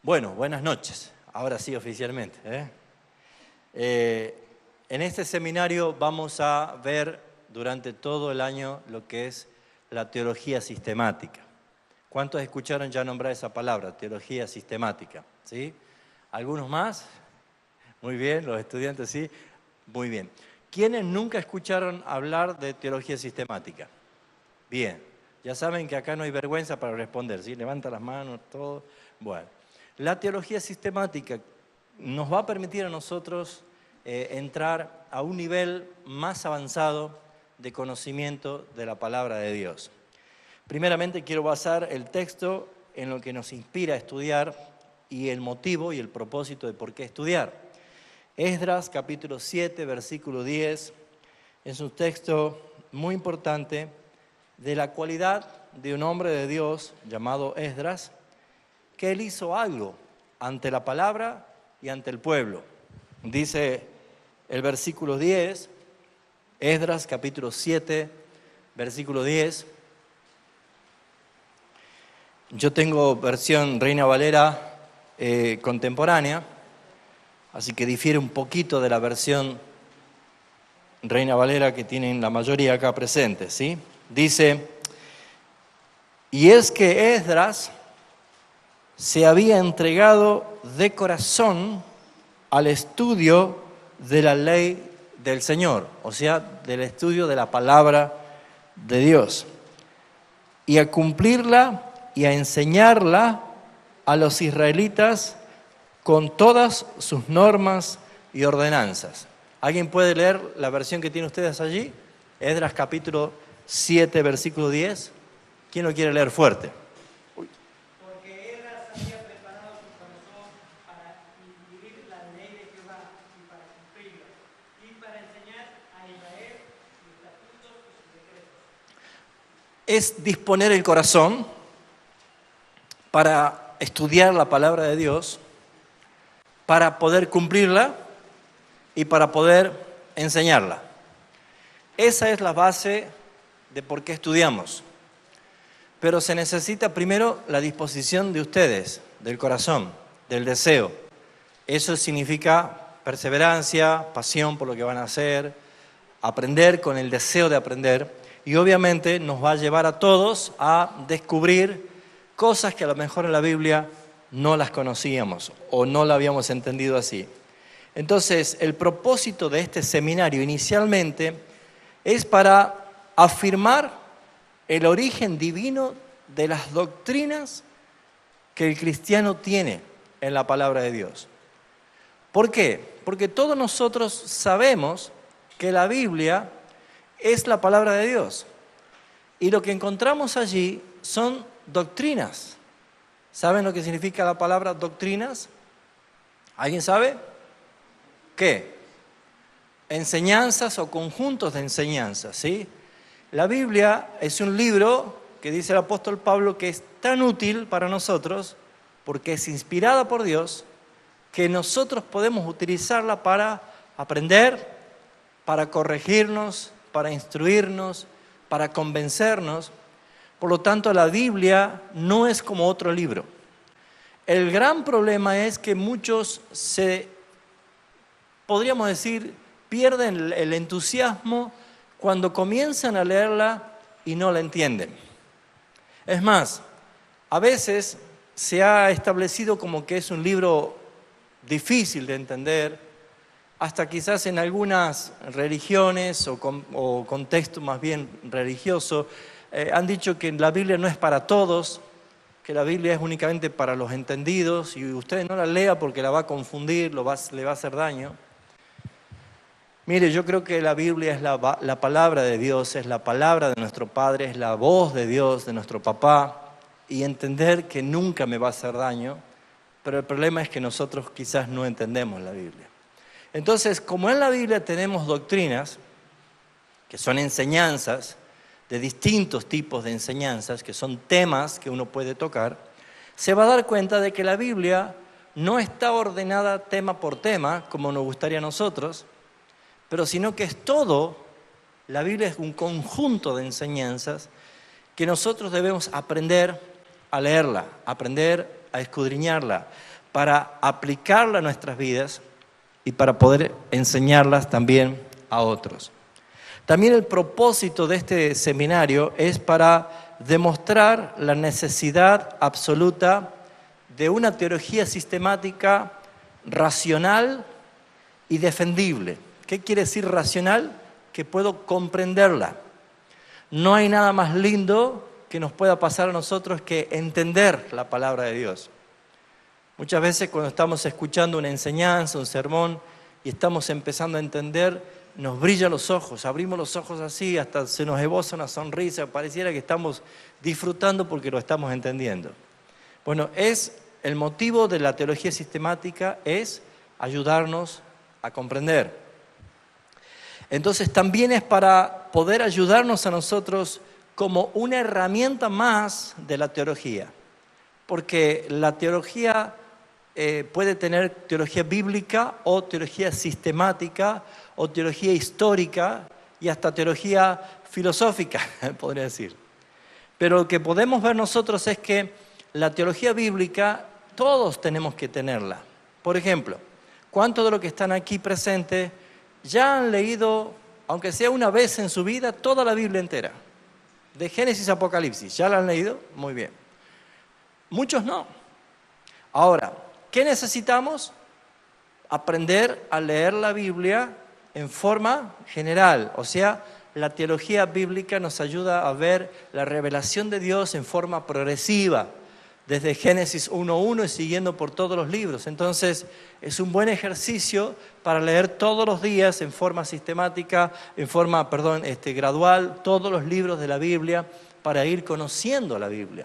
Bueno, buenas noches. Ahora sí, oficialmente. En este seminario vamos a ver durante todo el año lo que es la teología sistemática. ¿Cuántos escucharon ya nombrar esa palabra, teología sistemática? ¿Sí? ¿Algunos más? Muy bien, los estudiantes sí. Muy bien. ¿Quiénes nunca escucharon hablar de teología sistemática? Bien, ya saben que acá no hay vergüenza para responder, ¿sí? Levanta las manos, todo. Bueno, la teología sistemática nos va a permitir a nosotros entrar a un nivel más avanzado de conocimiento de la palabra de Dios. Primeramente quiero basar el texto en lo que nos inspira a estudiar y el motivo y el propósito de por qué estudiar. Esdras capítulo 7, versículo 10, es un texto muy importante de la cualidad de un hombre de Dios llamado Esdras, que él hizo algo ante la palabra y ante el pueblo. Dice el versículo 10, Esdras capítulo 7, versículo 10. Yo tengo versión Reina Valera contemporánea, así que difiere un poquito de la versión Reina Valera que tienen la mayoría acá presentes, ¿sí? Dice, y es que Esdras se había entregado de corazón al estudio de la ley del Señor, o sea, del estudio de la palabra de Dios, y a cumplirla y a enseñarla a los israelitas con todas sus normas y ordenanzas. ¿Alguien puede leer la versión que tienen ustedes allí? Esdras capítulo 7, versículo 10. ¿Quién lo quiere leer fuerte? Porque Esdras había preparado su corazón para inquirir la ley de Jehová y para cumplirla, y para enseñar a Israel sus estatutos y sus decretos. Es disponer el corazón para estudiar la palabra de Dios, para poder cumplirla y para poder enseñarla. Esa es la base de por qué estudiamos. Pero se necesita primero la disposición de ustedes, del corazón, del deseo. Eso significa perseverancia, pasión por lo que van a hacer, aprender con el deseo de aprender, y obviamente nos va a llevar a todos a descubrir cosas que a lo mejor en la Biblia no las conocíamos o no la habíamos entendido así. Entonces, el propósito de este seminario inicialmente es para afirmar el origen divino de las doctrinas que el cristiano tiene en la palabra de Dios. ¿Por qué? Porque todos nosotros sabemos que la Biblia es la palabra de Dios. Y lo que encontramos allí son doctrinas. ¿Saben lo que significa la palabra doctrinas? ¿Alguien sabe? ¿Qué? Enseñanzas o conjuntos de enseñanzas, ¿sí? La Biblia es un libro que dice el apóstol Pablo que es tan útil para nosotros porque es inspirada por Dios que nosotros podemos utilizarla para aprender, para corregirnos, para instruirnos, para convencernos. Por lo tanto, la Biblia no es como otro libro. El gran problema es que muchos podríamos decir, pierden el entusiasmo cuando comienzan a leerla y no la entienden. Es más, a veces se ha establecido como que es un libro difícil de entender, hasta quizás en algunas religiones o contexto más bien religioso, han dicho que la Biblia no es para todos, que la Biblia es únicamente para los entendidos y usted no la lea porque la va a confundir, le va a hacer daño. Mire, yo creo que la Biblia es la palabra de Dios, es la palabra de nuestro Padre, es la voz de Dios, de nuestro papá, y entender que nunca me va a hacer daño, pero el problema es que nosotros quizás no entendemos la Biblia. Entonces, como en la Biblia tenemos doctrinas, que son enseñanzas, de distintos tipos de enseñanzas, que son temas que uno puede tocar, se va a dar cuenta de que la Biblia no está ordenada tema por tema, como nos gustaría a nosotros, pero sino que es todo, la Biblia es un conjunto de enseñanzas que nosotros debemos aprender a leerla, aprender a escudriñarla, para aplicarla a nuestras vidas y para poder enseñarlas también a otros. También el propósito de este seminario es para demostrar la necesidad absoluta de una teología sistemática racional y defendible. ¿Qué quiere decir racional? Que puedo comprenderla. No hay nada más lindo que nos pueda pasar a nosotros que entender la palabra de Dios. Muchas veces cuando estamos escuchando una enseñanza, un sermón, y estamos empezando a entender, nos brillan los ojos, abrimos los ojos así, hasta se nos esboza una sonrisa, pareciera que estamos disfrutando porque lo estamos entendiendo. Bueno, el motivo de la teología sistemática es ayudarnos a comprender. Entonces también es para poder ayudarnos a nosotros como una herramienta más de la teología. Porque la teología puede tener teología bíblica o teología sistemática o teología histórica y hasta teología filosófica, podría decir. Pero lo que podemos ver nosotros es que la teología bíblica todos tenemos que tenerla. Por ejemplo, ¿cuántos de los que están aquí presentes ya han leído, aunque sea una vez en su vida, toda la Biblia entera? De Génesis a Apocalipsis, ¿ya la han leído? Muy bien. Muchos no. Ahora, ¿qué necesitamos? Aprender a leer la Biblia en forma general. O sea, la teología bíblica nos ayuda a ver la revelación de Dios en forma progresiva, desde Génesis 1:1 y siguiendo por todos los libros. Entonces, es un buen ejercicio para leer todos los días en forma sistemática, gradual, todos los libros de la Biblia para ir conociendo la Biblia.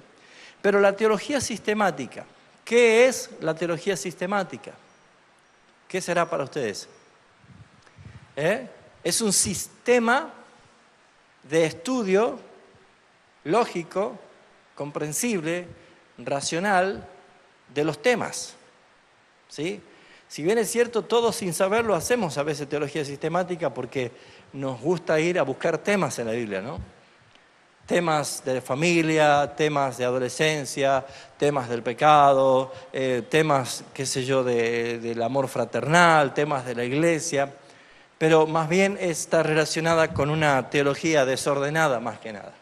Pero la teología sistemática, ¿qué es la teología sistemática? ¿Qué será para ustedes? Es un sistema de estudio lógico, comprensible, racional de los temas. ¿Sí? Si bien es cierto, todos sin saberlo hacemos a veces teología sistemática porque nos gusta ir a buscar temas en la Biblia, ¿no? Temas de familia, temas de adolescencia, temas del pecado, temas, del amor fraternal, temas de la iglesia, pero más bien está relacionada con una teología desordenada más que nada.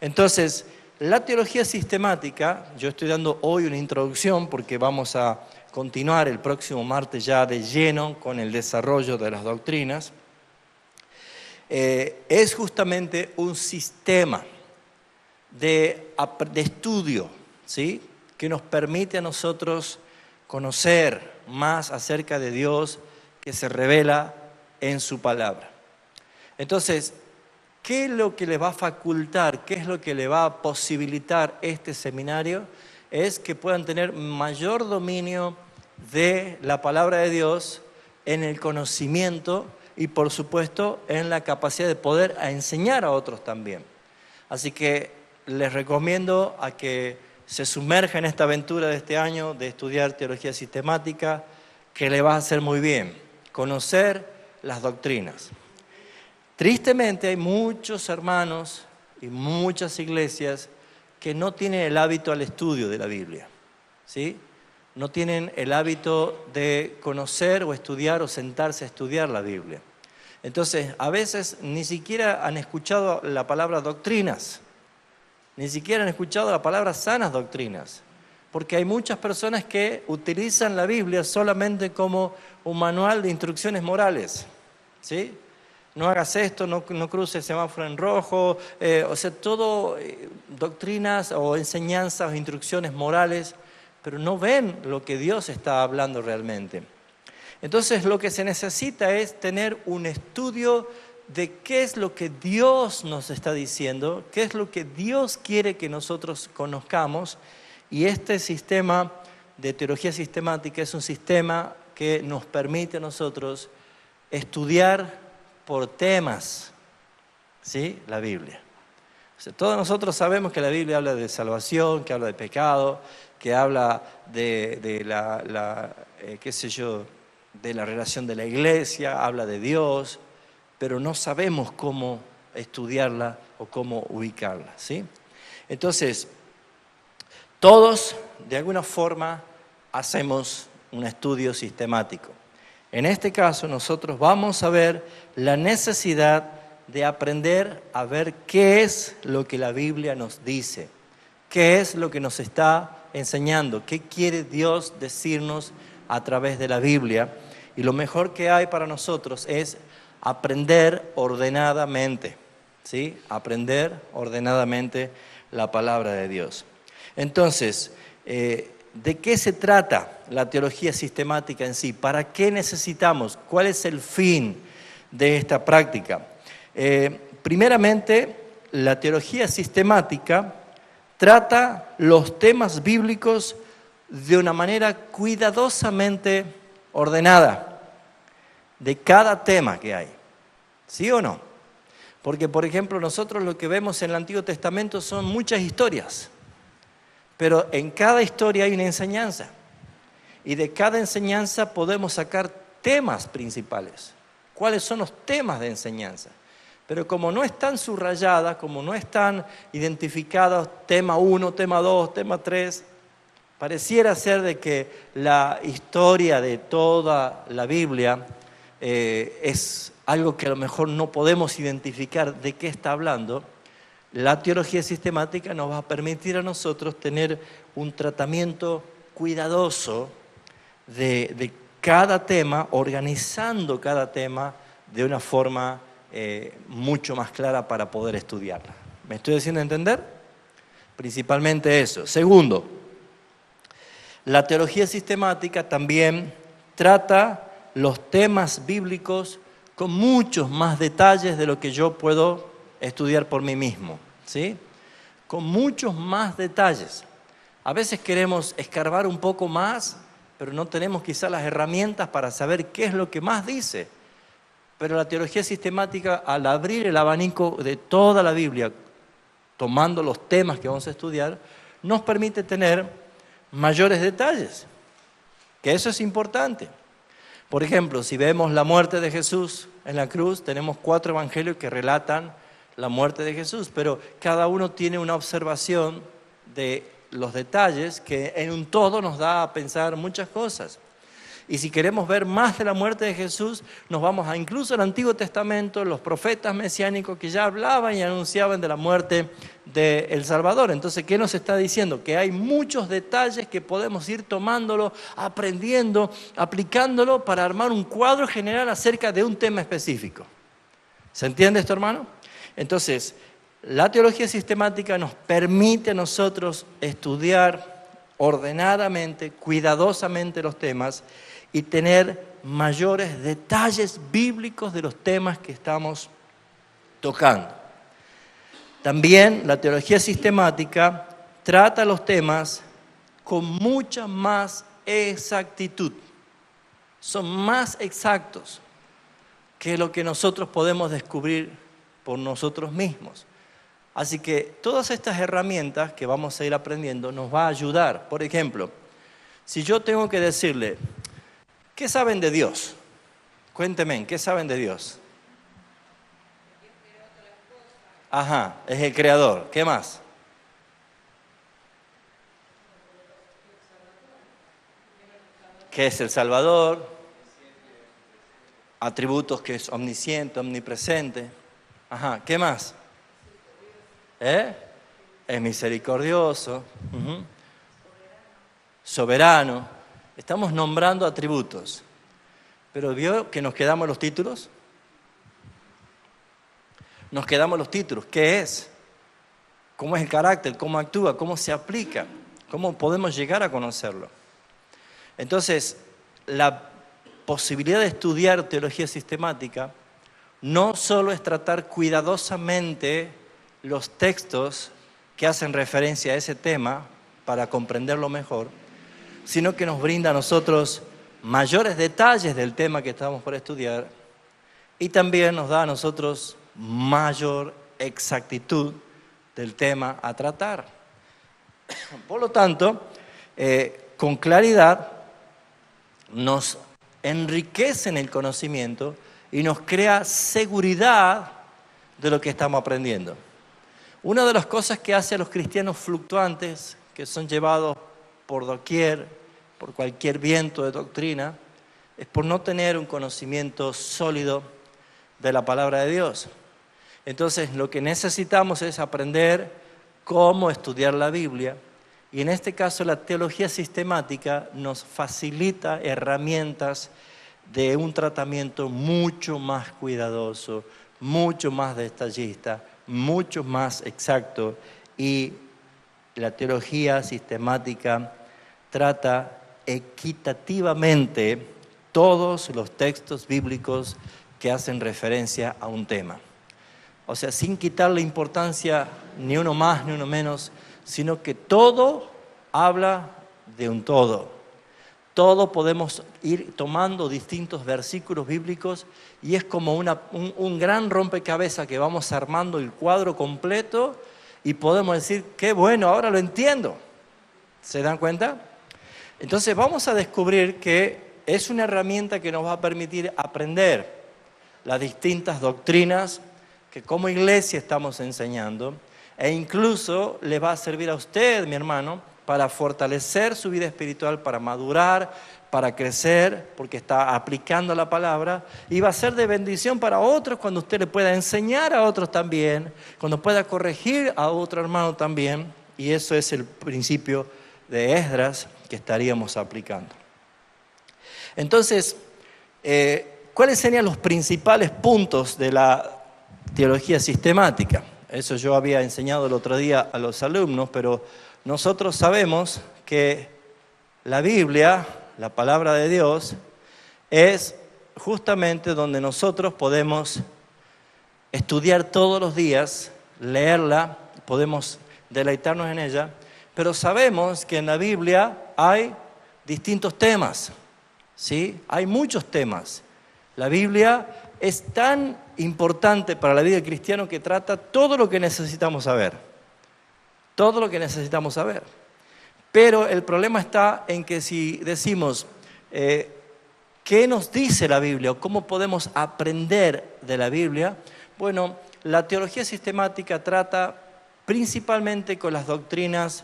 Entonces, la teología sistemática, yo estoy dando hoy una introducción porque vamos a continuar el próximo martes ya de lleno con el desarrollo de las doctrinas. Es justamente un sistema de estudio, ¿sí? Que nos permite a nosotros conocer más acerca de Dios que se revela en su palabra. Entonces, ¿qué es lo que le va a facultar, qué es lo que le va a posibilitar este seminario? Es que puedan tener mayor dominio de la palabra de Dios en el conocimiento y por supuesto en la capacidad de poder enseñar a otros también. Así que les recomiendo a que se sumerjan en esta aventura de este año de estudiar teología sistemática, que le va a hacer muy bien, conocer las doctrinas. Tristemente hay muchos hermanos y muchas iglesias que no tienen el hábito al estudio de la Biblia, ¿sí? No tienen el hábito de conocer o estudiar o sentarse a estudiar la Biblia. Entonces, a veces ni siquiera han escuchado la palabra doctrinas, ni siquiera han escuchado la palabra sanas doctrinas, porque hay muchas personas que utilizan la Biblia solamente como un manual de instrucciones morales, ¿sí? No hagas esto, no cruces el semáforo en rojo, todo doctrinas o enseñanzas o instrucciones morales, pero no ven lo que Dios está hablando realmente. Entonces lo que se necesita es tener un estudio de qué es lo que Dios nos está diciendo, qué es lo que Dios quiere que nosotros conozcamos, y este sistema de teología sistemática es un sistema que nos permite a nosotros estudiar por temas, ¿sí? La Biblia. O sea, todos nosotros sabemos que la Biblia habla de salvación, que habla de pecado, que habla de la relación de la iglesia, habla de Dios, pero no sabemos cómo estudiarla o cómo ubicarla, ¿sí? Entonces, todos, de alguna forma, hacemos un estudio sistemático. En este caso, nosotros vamos a ver la necesidad de aprender a ver qué es lo que la Biblia nos dice, qué es lo que nos está enseñando, qué quiere Dios decirnos a través de la Biblia. Y lo mejor que hay para nosotros es aprender ordenadamente, ¿sí? Aprender ordenadamente la palabra de Dios. Entonces, ¿de qué se trata la teología sistemática en sí? ¿Para qué necesitamos? ¿Cuál es el fin de esta práctica? Primeramente, la teología sistemática trata los temas bíblicos de una manera cuidadosamente ordenada, de cada tema que hay. ¿Sí o no? Porque, por ejemplo, nosotros lo que vemos en el Antiguo Testamento son muchas historias, pero en cada historia hay una enseñanza. Y de cada enseñanza podemos sacar temas principales. ¿Cuáles son los temas de enseñanza? Pero como no están subrayadas, como no están identificados tema 1, tema 2, tema 3, pareciera ser de que la historia de toda la Biblia es algo que a lo mejor no podemos identificar de qué está hablando. La teología sistemática nos va a permitir a nosotros tener un tratamiento cuidadoso de cada tema, organizando cada tema de una forma mucho más clara para poder estudiarla. ¿Me estoy haciendo entender? Principalmente eso. Segundo, la teología sistemática también trata los temas bíblicos con muchos más detalles de lo que yo puedo estudiar por mí mismo, ¿sí? Con muchos más detalles. A veces queremos escarbar un poco más, pero no tenemos quizás las herramientas para saber qué es lo que más dice. Pero la teología sistemática, al abrir el abanico de toda la Biblia, tomando los temas que vamos a estudiar, nos permite tener mayores detalles, que eso es importante. Por ejemplo, si vemos la muerte de Jesús en la cruz, tenemos 4 evangelios que relatan la muerte de Jesús, pero cada uno tiene una observación de los detalles que en un todo nos da a pensar muchas cosas. Y si queremos ver más de la muerte de Jesús, nos vamos a incluso al Antiguo Testamento, los profetas mesiánicos que ya hablaban y anunciaban de la muerte del Salvador. Entonces, ¿qué nos está diciendo? Que hay muchos detalles que podemos ir tomándolo, aprendiendo, aplicándolo para armar un cuadro general acerca de un tema específico. ¿Se entiende esto, hermano? Entonces, la teología sistemática nos permite a nosotros estudiar ordenadamente, cuidadosamente los temas y tener mayores detalles bíblicos de los temas que estamos tocando. También la teología sistemática trata los temas con mucha más exactitud. Son más exactos que lo que nosotros podemos descubrir por nosotros mismos. Así que todas estas herramientas que vamos a ir aprendiendo nos va a ayudar. Por ejemplo, si yo tengo que decirle, ¿qué saben de Dios? Cuéntenme, ¿qué saben de Dios? Ajá, es el creador. ¿Qué más? ¿Qué es el Salvador? Atributos que es omnisciente, omnipresente. Ajá, ¿qué más? Es misericordioso. Soberano. Estamos nombrando atributos. Pero ¿vio que nos quedamos los títulos? Nos quedamos los títulos. ¿Qué es? ¿Cómo es el carácter? ¿Cómo actúa? ¿Cómo se aplica? ¿Cómo podemos llegar a conocerlo? Entonces, la posibilidad de estudiar teología sistemática no solo es tratar cuidadosamente los textos que hacen referencia a ese tema para comprenderlo mejor, sino que nos brinda a nosotros mayores detalles del tema que estamos por estudiar y también nos da a nosotros mayor exactitud del tema a tratar. Por lo tanto, con claridad nos enriquece en el conocimiento y nos crea seguridad de lo que estamos aprendiendo. Una de las cosas que hace a los cristianos fluctuantes, que son llevados por doquier, por cualquier viento de doctrina, es por no tener un conocimiento sólido de la palabra de Dios. Entonces, lo que necesitamos es aprender cómo estudiar la Biblia, y en este caso la teología sistemática nos facilita herramientas de un tratamiento mucho más cuidadoso, mucho más detallista, mucho más exacto, y la teología sistemática trata equitativamente todos los textos bíblicos que hacen referencia a un tema. O sea, sin quitarle importancia ni uno más ni uno menos, sino que todo habla de un todo. Todo podemos ir tomando distintos versículos bíblicos y es como un gran rompecabezas que vamos armando el cuadro completo y podemos decir, qué bueno, ahora lo entiendo. ¿Se dan cuenta? Entonces vamos a descubrir que es una herramienta que nos va a permitir aprender las distintas doctrinas que como iglesia estamos enseñando, e incluso le va a servir a usted, mi hermano, para fortalecer su vida espiritual, para madurar, para crecer, porque está aplicando la palabra, y va a ser de bendición para otros cuando usted le pueda enseñar a otros también, cuando pueda corregir a otro hermano también, y eso es el principio de Esdras que estaríamos aplicando. Entonces, ¿cuáles serían los principales puntos de la teología sistemática? Eso yo había enseñado el otro día a los alumnos, pero nosotros sabemos que la Biblia, la palabra de Dios, es justamente donde nosotros podemos estudiar todos los días, leerla, podemos deleitarnos en ella, pero sabemos que en la Biblia hay distintos temas, ¿sí? Hay muchos temas. La Biblia es tan importante para la vida del cristiano que trata todo lo que necesitamos saber. Todo lo que necesitamos saber. Pero el problema está en que si decimos, ¿qué nos dice la Biblia? ¿O cómo podemos aprender de la Biblia? Bueno, la teología sistemática trata principalmente con las doctrinas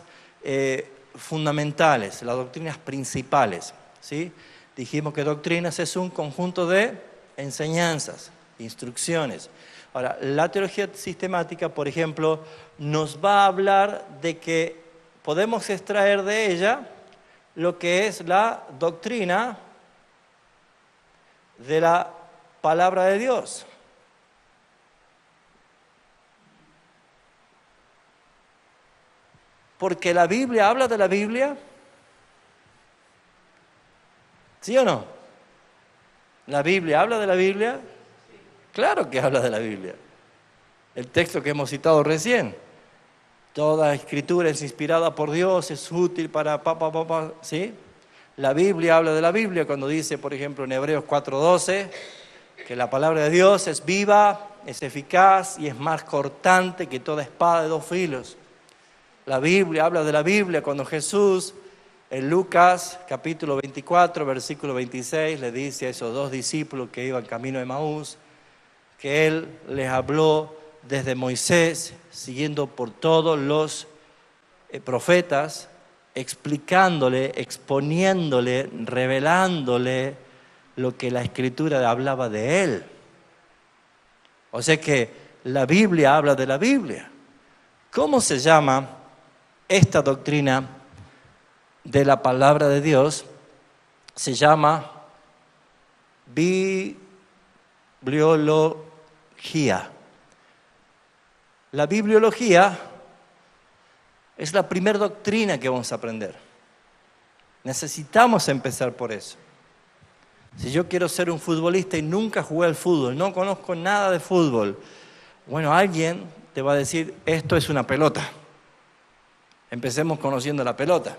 fundamentales, las doctrinas principales, ¿sí? Dijimos que doctrinas es un conjunto de enseñanzas, instrucciones. Ahora, la teología sistemática, por ejemplo, nos va a hablar de que podemos extraer de ella lo que es la doctrina de la palabra de Dios. Porque la Biblia habla de la Biblia. ¿Sí o no? ¿La Biblia habla de la Biblia? Claro que habla de la Biblia. El texto que hemos citado recién. Toda escritura es inspirada por Dios, es útil para ¿sí? La Biblia habla de la Biblia cuando dice, por ejemplo, en Hebreos 4:12, que la palabra de Dios es viva, es eficaz y es más cortante que toda espada de dos filos. La Biblia habla de la Biblia cuando Jesús, en Lucas capítulo 24, versículo 26, le dice a esos dos discípulos que iban camino de Emaús, que Él les habló desde Moisés, siguiendo por todos los profetas, explicándole, exponiéndole, revelándole lo que la Escritura hablaba de Él. O sea que la Biblia habla de la Biblia. ¿Cómo se llama esta doctrina de la palabra de Dios? Se llama bibliología. La bibliología es la primera doctrina que vamos a aprender. Necesitamos empezar por eso. Si yo quiero ser un futbolista y nunca jugué al fútbol, no conozco nada de fútbol, bueno, alguien te va a decir, esto es una pelota. Empecemos conociendo la pelota.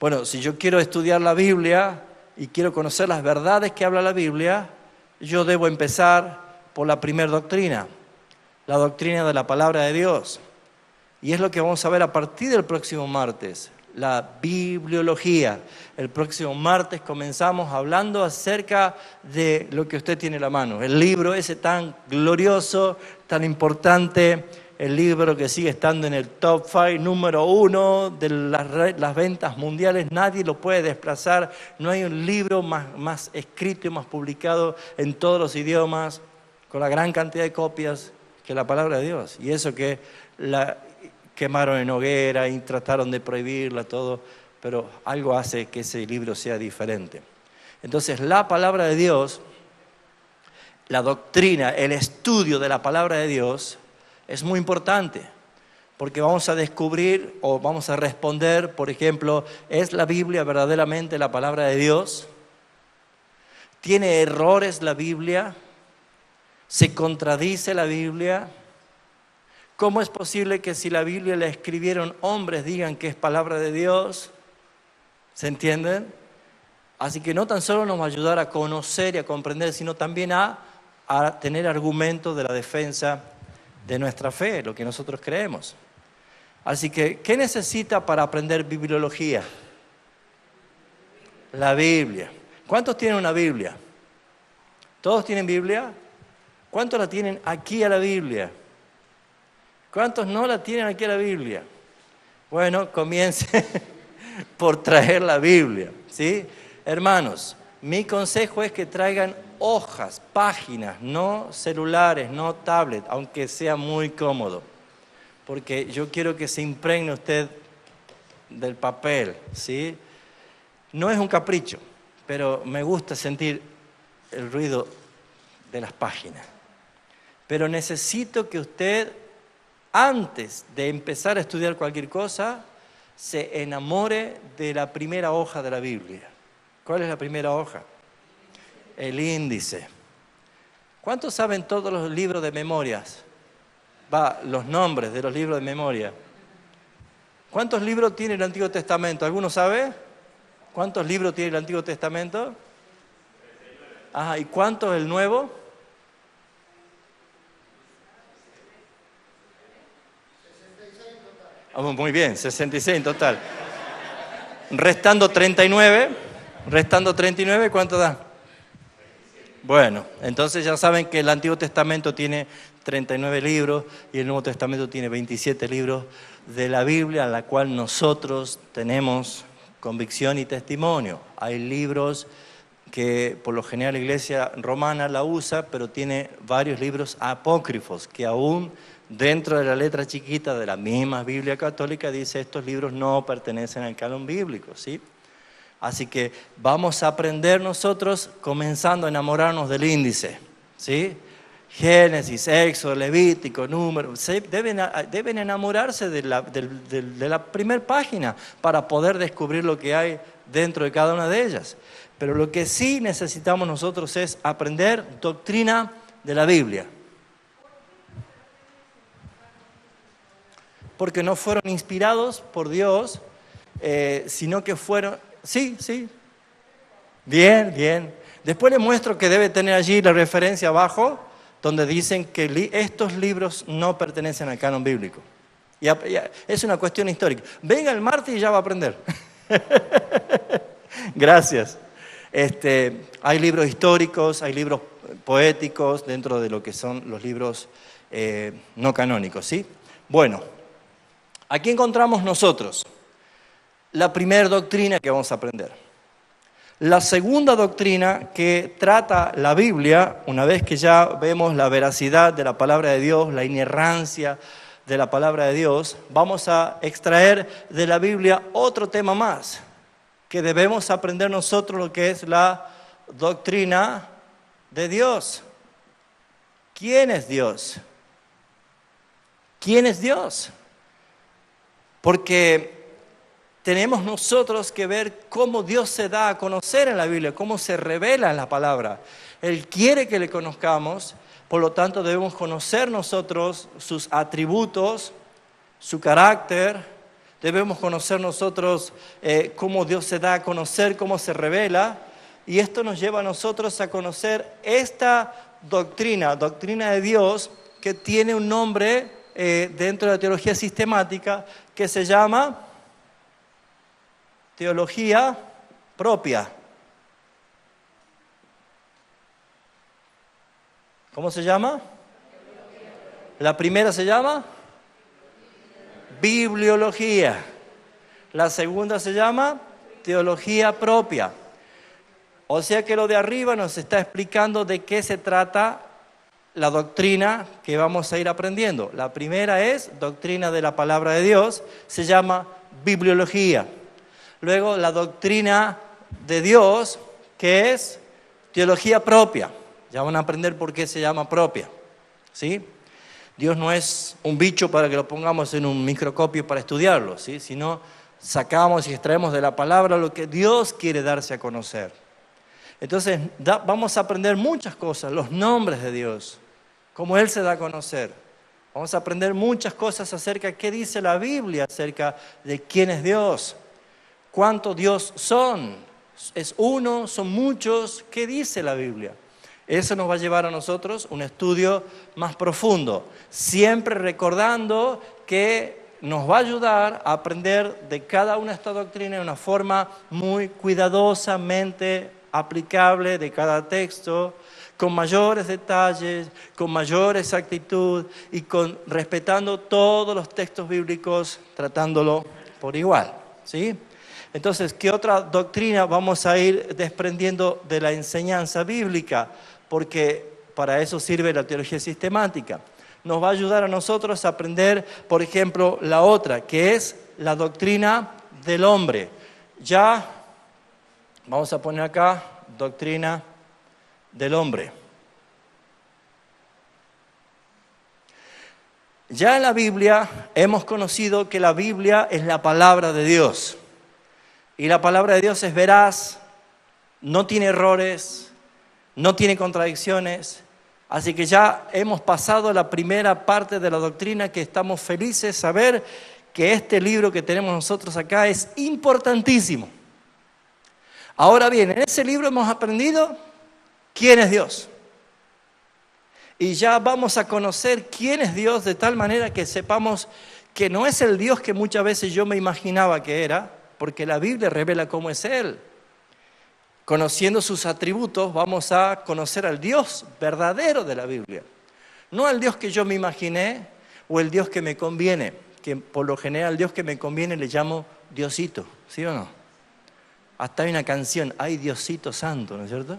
Bueno, si yo quiero estudiar la Biblia y quiero conocer las verdades que habla la Biblia, yo debo empezar por la primera doctrina, la doctrina de la palabra de Dios. Y es lo que vamos a ver a partir del próximo martes, la bibliología. El próximo martes comenzamos hablando acerca de lo que usted tiene en la mano, el libro ese tan glorioso, tan importante, el libro que sigue estando en el top 5, número 1 de las ventas mundiales. Nadie lo puede desplazar. No hay un libro más escrito y más publicado en todos los idiomas, con la gran cantidad de copias, que la palabra de Dios. Y eso que la quemaron en hoguera y trataron de prohibirla, todo, pero algo hace que ese libro sea diferente. Entonces, la palabra de Dios, la doctrina, el estudio de la palabra de Dios es muy importante, porque vamos a descubrir o vamos a responder, por ejemplo, ¿es la Biblia verdaderamente la palabra de Dios? ¿Tiene errores la Biblia? ¿Se contradice la Biblia? ¿Cómo es posible que si la Biblia la escribieron hombres digan que es palabra de Dios? ¿Se entienden? Así que no tan solo nos va a ayudar a conocer y a comprender, sino también a tener argumentos de la defensa de nuestra fe, lo que nosotros creemos. Así que, ¿qué necesita para aprender bibliología? La Biblia. ¿Cuántos tienen una Biblia? ¿Todos tienen Biblia? ¿Cuántos la tienen aquí a la Biblia? ¿Cuántos no la tienen aquí a la Biblia? Bueno, comience por traer la Biblia, ¿sí? Hermanos, mi consejo es que traigan hojas, páginas, no celulares, no tablet, aunque sea muy cómodo, porque yo quiero que se impregne usted del papel, ¿sí? No es un capricho, pero me gusta sentir el ruido de las páginas. Pero necesito que usted, antes de empezar a estudiar cualquier cosa, se enamore de la primera hoja de la Biblia. ¿Cuál es la primera hoja? El índice. ¿Cuántos saben todos los libros de memorias? Los nombres de los libros de memoria. ¿Cuántos libros tiene el Antiguo Testamento? ¿Alguno sabe? ¿Cuántos libros tiene el Antiguo Testamento? Ajá, ¿y cuántos el Nuevo? Muy bien, 66 en total. Restando 39, ¿cuánto da? Bueno, entonces ya saben que el Antiguo Testamento tiene 39 libros y el Nuevo Testamento tiene 27 libros de la Biblia, a la cual nosotros tenemos convicción y testimonio. Hay libros que por lo general la Iglesia romana la usa, pero tiene varios libros apócrifos que aún dentro de la letra chiquita de la misma Biblia católica dice estos libros no pertenecen al canon bíblico, ¿sí? Así que vamos a aprender nosotros comenzando a enamorarnos del índice, ¿sí? Génesis, Éxodo, Levítico, Números, deben enamorarse de la primera página para poder descubrir lo que hay dentro de cada una de ellas. Pero lo que sí necesitamos nosotros es aprender doctrina de la Biblia. Porque no fueron inspirados por Dios, sino que fueron... Sí. Bien. Después les muestro que debe tener allí la referencia abajo, donde dicen que estos libros no pertenecen al canon bíblico. Es una cuestión histórica. Venga el martes y ya va a aprender. Gracias. Hay libros históricos, hay libros poéticos dentro de lo que son los libros no canónicos, ¿sí? Bueno, aquí encontramos nosotros la primera doctrina que vamos a aprender. La segunda doctrina que trata la Biblia, una vez que ya vemos la veracidad de la palabra de Dios, la inerrancia de la palabra de Dios, vamos a extraer de la Biblia otro tema más, que debemos aprender nosotros, lo que es la doctrina de Dios. ¿Quién es Dios? ¿Quién es Dios? Porque tenemos nosotros que ver cómo Dios se da a conocer en la Biblia, cómo se revela en la palabra. Él quiere que le conozcamos, por lo tanto debemos conocer nosotros sus atributos, su carácter. Debemos conocer nosotros cómo Dios se da a conocer, cómo se revela. Y esto nos lleva a nosotros a conocer esta doctrina de Dios, que tiene un nombre dentro de la teología sistemática que se llama teología propia. ¿Cómo se llama? La primera se llama bibliología. La segunda se llama teología propia. O sea que lo de arriba nos está explicando de qué se trata la doctrina que vamos a ir aprendiendo. La primera es doctrina de la palabra de Dios, se llama bibliología. Luego la doctrina de Dios, que es teología propia. Ya van a aprender por qué se llama propia, ¿sí? Dios no es un bicho para que lo pongamos en un microscopio para estudiarlo, ¿sí? Sino sacamos y extraemos de la palabra lo que Dios quiere darse a conocer. Entonces vamos a aprender muchas cosas, los nombres de Dios, cómo Él se da a conocer. Vamos a aprender muchas cosas acerca de qué dice la Biblia, acerca de quién es Dios, cuántos Dios son. ¿Es uno? ¿Son muchos? ¿Qué dice la Biblia? Eso nos va a llevar a nosotros un estudio más profundo, siempre recordando que nos va a ayudar a aprender de cada una de estas doctrinas de una forma muy cuidadosamente aplicable de cada texto, con mayores detalles, con mayor exactitud y respetando todos los textos bíblicos, tratándolo por igual, ¿sí? Entonces, ¿qué otra doctrina vamos a ir desprendiendo de la enseñanza bíblica? Porque para eso sirve la teología sistemática. Nos va a ayudar a nosotros a aprender, por ejemplo, la otra, que es la doctrina del hombre. Ya vamos a poner acá doctrina del hombre. Ya en la Biblia hemos conocido que la Biblia es la palabra de Dios. Y la palabra de Dios es veraz, no tiene errores, no tiene contradicciones. Así que ya hemos pasado la primera parte de la doctrina, que estamos felices de saber que este libro que tenemos nosotros acá es importantísimo. Ahora bien, en ese libro hemos aprendido quién es Dios. Y ya vamos a conocer quién es Dios de tal manera que sepamos que no es el Dios que muchas veces yo me imaginaba que era, porque la Biblia revela cómo es Él. Conociendo sus atributos, vamos a conocer al Dios verdadero de la Biblia. No al Dios que yo me imaginé o el Dios que me conviene, que por lo general al Dios que me conviene le llamo Diosito, ¿sí o no? Hasta hay una canción, ¡ay Diosito Santo!, ¿no es cierto?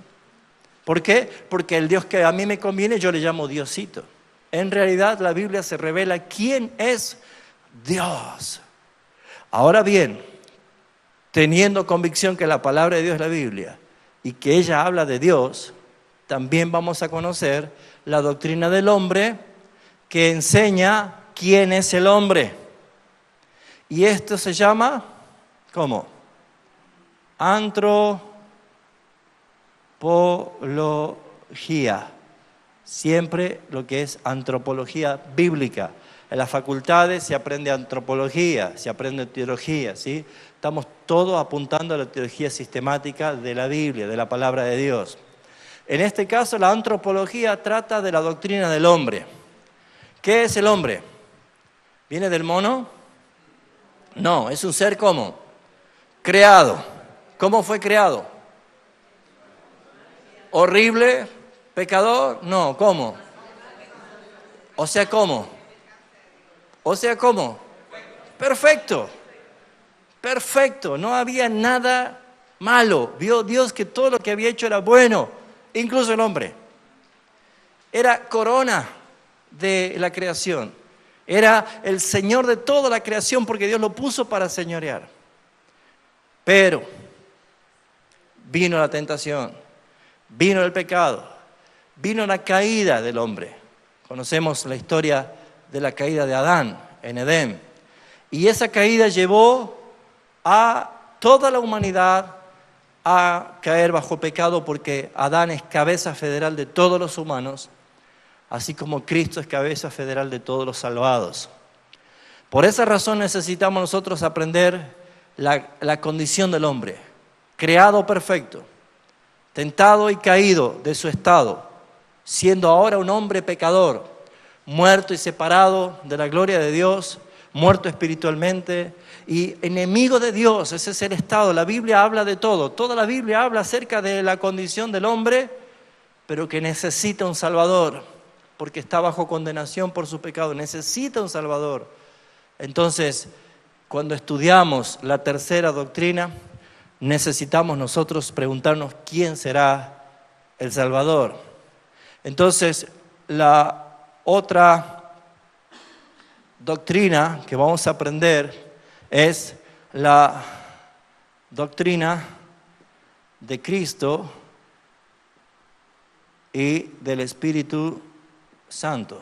¿Por qué? Porque el Dios que a mí me conviene yo le llamo Diosito. En realidad la Biblia se revela quién es Dios. Ahora bien, teniendo convicción que la palabra de Dios es la Biblia y que ella habla de Dios, también vamos a conocer la doctrina del hombre que enseña quién es el hombre. Y esto se llama, ¿cómo? Antropología. Siempre lo que es antropología bíblica. En las facultades se aprende antropología, se aprende teología, ¿sí? Estamos todos apuntando a la teología sistemática de la Biblia, de la palabra de Dios. En este caso, la antropología trata de la doctrina del hombre. ¿Qué es el hombre? ¿Viene del mono? No, es un ser ¿cómo? Creado. ¿Cómo fue creado? ¿Horrible? ¿Pecador? No, ¿cómo? O sea, ¿cómo? O sea, ¿cómo? Perfecto. Perfecto. No había nada malo. Vio Dios que todo lo que había hecho era bueno, incluso el hombre. Era corona de la creación. Era el Señor de toda la creación porque Dios lo puso para señorear. Pero vino la tentación, vino el pecado, vino la caída del hombre. Conocemos la historia de la caída de Adán en Edén. Y esa caída llevó a toda la humanidad a caer bajo pecado porque Adán es cabeza federal de todos los humanos, así como Cristo es cabeza federal de todos los salvados. Por esa razón necesitamos nosotros aprender la condición del hombre, creado perfecto, tentado y caído de su estado, siendo ahora un hombre pecador, muerto y separado de la gloria de Dios, muerto espiritualmente y enemigo de Dios. Ese es el estado. La Biblia habla de todo. Toda la Biblia habla acerca de la condición del hombre, pero que necesita un Salvador, porque está bajo condenación por su pecado. Necesita un Salvador. Entonces, cuando estudiamos la tercera doctrina, necesitamos nosotros preguntarnos quién será el Salvador. Entonces, la otra doctrina que vamos a aprender es la doctrina de Cristo y del Espíritu Santo.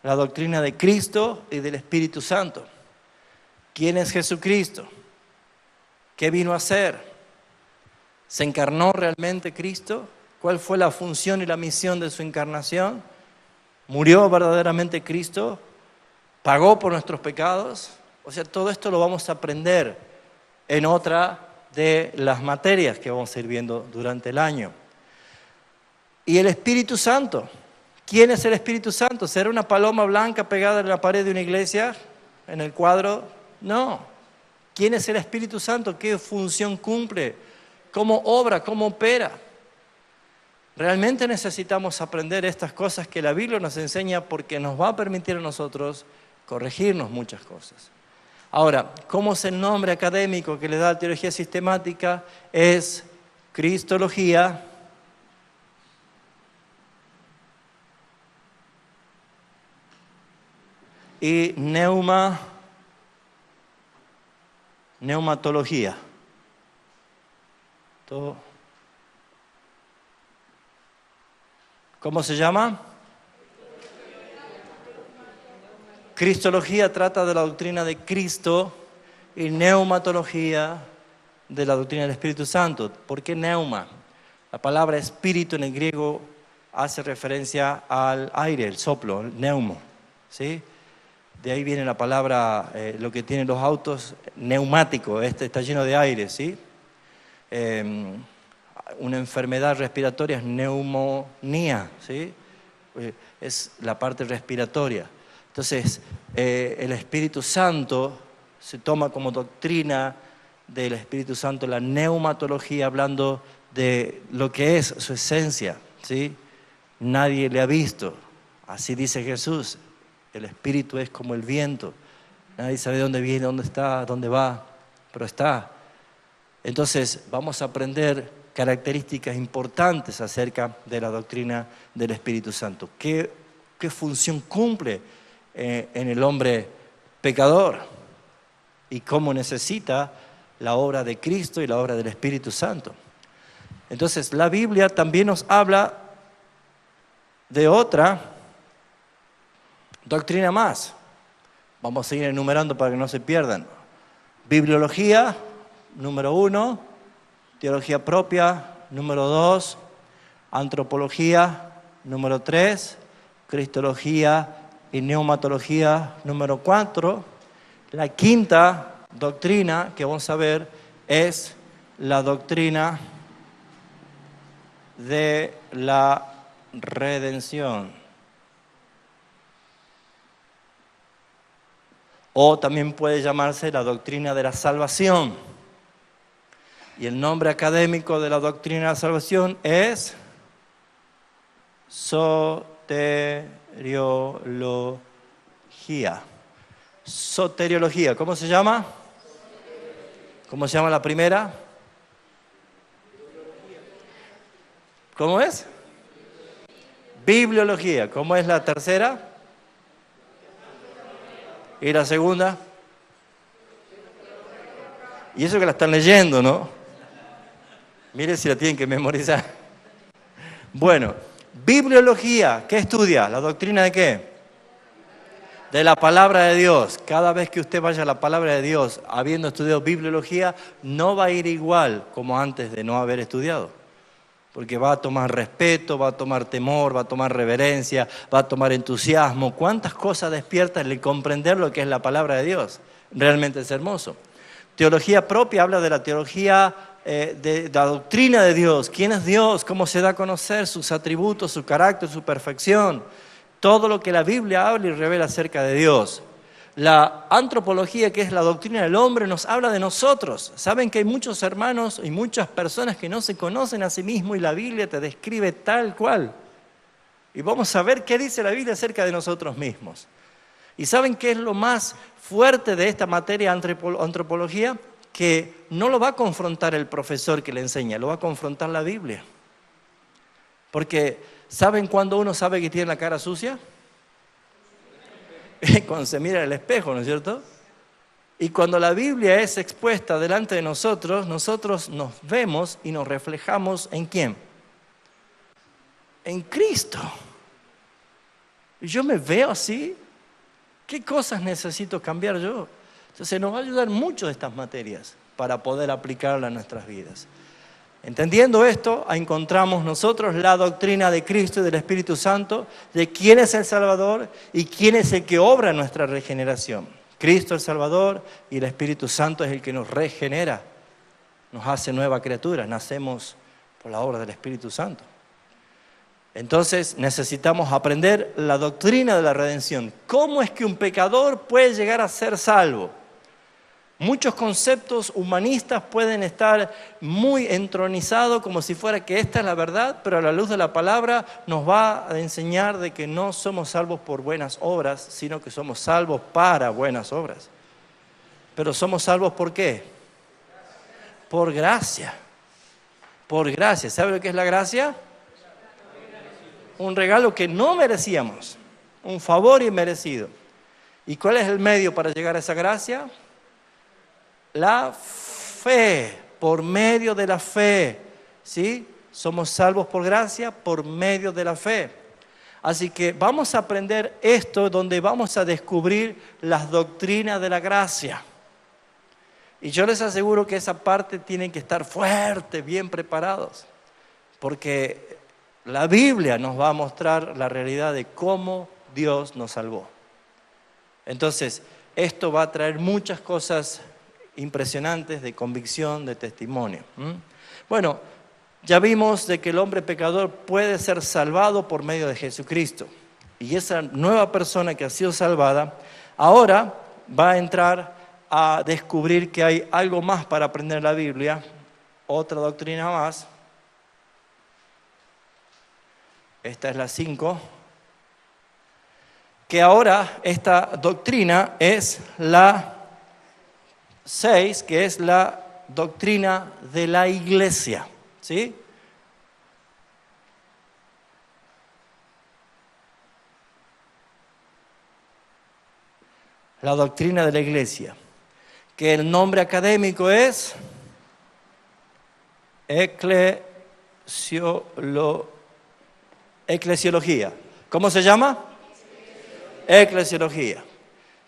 La doctrina de Cristo y del Espíritu Santo. ¿Quién es Jesucristo? ¿Qué vino a hacer? ¿Se encarnó realmente Cristo? ¿Cuál fue la función y la misión de su encarnación? ¿Murió verdaderamente Cristo? ¿Pagó por nuestros pecados? O sea, todo esto lo vamos a aprender en otra de las materias que vamos a ir viendo durante el año. Y el Espíritu Santo. ¿Quién es el Espíritu Santo? ¿Será una paloma blanca pegada en la pared de una iglesia? ¿En el cuadro? No. ¿Quién es el Espíritu Santo? ¿Qué función cumple? ¿Cómo obra? ¿Cómo opera? Realmente necesitamos aprender estas cosas que la Biblia nos enseña porque nos va a permitir a nosotros corregirnos muchas cosas. Ahora, ¿cómo es el nombre académico que le da la teología sistemática? Es Cristología y neumatología. ¿Cómo se llama? Cristología trata de la doctrina de Cristo y neumatología de la doctrina del Espíritu Santo. ¿Por qué neuma? La palabra espíritu en el griego hace referencia al aire, el soplo, el neumo, ¿sí? De ahí viene la palabra, lo que tienen los autos, neumático, está lleno de aire, ¿sí? Una enfermedad respiratoria es neumonía, ¿sí? Es la parte respiratoria. Entonces, el Espíritu Santo se toma como doctrina del Espíritu Santo la neumatología, hablando de lo que es su esencia, ¿sí? Nadie le ha visto, así dice Jesús. El Espíritu es como el viento. Nadie sabe de dónde viene, dónde está, dónde va, pero está. Entonces, vamos a aprender características importantes acerca de la doctrina del Espíritu Santo. ¿Qué función cumple en el hombre pecador? Y cómo necesita la obra de Cristo y la obra del Espíritu Santo. Entonces, la Biblia también nos habla de otra doctrina más. Vamos a seguir enumerando para que no se pierdan. Bibliología, número 1. Teología propia, número 2. Antropología, número 3. Cristología y neumatología, número 4. La quinta doctrina que vamos a ver es la doctrina de la redención. O también puede llamarse la doctrina de la salvación. Y el nombre académico de la doctrina de la salvación es soteriología. Soteriología. ¿Cómo se llama? ¿Cómo se llama la primera? ¿Cómo es? Bibliología. ¿Cómo es la tercera? ¿Y la segunda? Y eso que la están leyendo, ¿no? Mire si la tienen que memorizar. Bueno, bibliología, ¿qué estudia? ¿La doctrina de qué? De la palabra de Dios. Cada vez que usted vaya a la palabra de Dios, habiendo estudiado bibliología, no va a ir igual como antes de no haber estudiado. Porque va a tomar respeto, va a tomar temor, va a tomar reverencia, va a tomar entusiasmo. ¿Cuántas cosas despierta el comprender lo que es la palabra de Dios? Realmente es hermoso. Teología propia habla de la teología, de la doctrina de Dios. ¿Quién es Dios? ¿Cómo se da a conocer? Sus atributos, su carácter, su perfección. Todo lo que la Biblia habla y revela acerca de Dios. La antropología, que es la doctrina del hombre, nos habla de nosotros. Saben que hay muchos hermanos y muchas personas que no se conocen a sí mismos y la Biblia te describe tal cual. Y vamos a ver qué dice la Biblia acerca de nosotros mismos. ¿Y saben qué es lo más fuerte de esta materia antropología? Que no lo va a confrontar el profesor que le enseña, lo va a confrontar la Biblia. Porque, ¿saben cuándo uno sabe que tiene la cara sucia? Cuando se mira en el espejo, ¿no es cierto? Y cuando la Biblia es expuesta delante de nosotros, nosotros nos vemos y nos reflejamos ¿en quién? En Cristo. Y yo me veo así. ¿Qué cosas necesito cambiar yo? Entonces nos va a ayudar mucho estas materias para poder aplicarlas a nuestras vidas. Entendiendo esto, encontramos nosotros la doctrina de Cristo y del Espíritu Santo, de quién es el Salvador y quién es el que obra nuestra regeneración. Cristo el Salvador y el Espíritu Santo es el que nos regenera, nos hace nueva criatura, nacemos por la obra del Espíritu Santo. Entonces necesitamos aprender la doctrina de la redención. ¿Cómo es que un pecador puede llegar a ser salvo? Muchos conceptos humanistas pueden estar muy entronizados como si fuera que esta es la verdad, pero a la luz de la palabra nos va a enseñar de que no somos salvos por buenas obras, sino que somos salvos para buenas obras. Pero somos salvos ¿por qué? Por gracia. Por gracia. ¿Sabe lo que es la gracia? Un regalo que no merecíamos, un favor inmerecido. ¿Y cuál es el medio para llegar a esa gracia? La fe, por medio de la fe, ¿sí? Somos salvos por gracia, por medio de la fe. Así que vamos a aprender esto donde vamos a descubrir las doctrinas de la gracia. Y yo les aseguro que esa parte tienen que estar fuertes, bien preparados, porque la Biblia nos va a mostrar la realidad de cómo Dios nos salvó. Entonces, esto va a traer muchas cosas impresionantes de convicción, de testimonio. Bueno, ya vimos de que el hombre pecador puede ser salvado por medio de Jesucristo. Y esa nueva persona que ha sido salvada, ahora va a entrar a descubrir que hay algo más para aprender en la Biblia, otra doctrina más. Esta es la 5. Que ahora esta doctrina es la 6, que es la doctrina de la iglesia, ¿sí? La doctrina de la iglesia, que el nombre académico es eclesiología. ¿Cómo se llama? Eclesiología.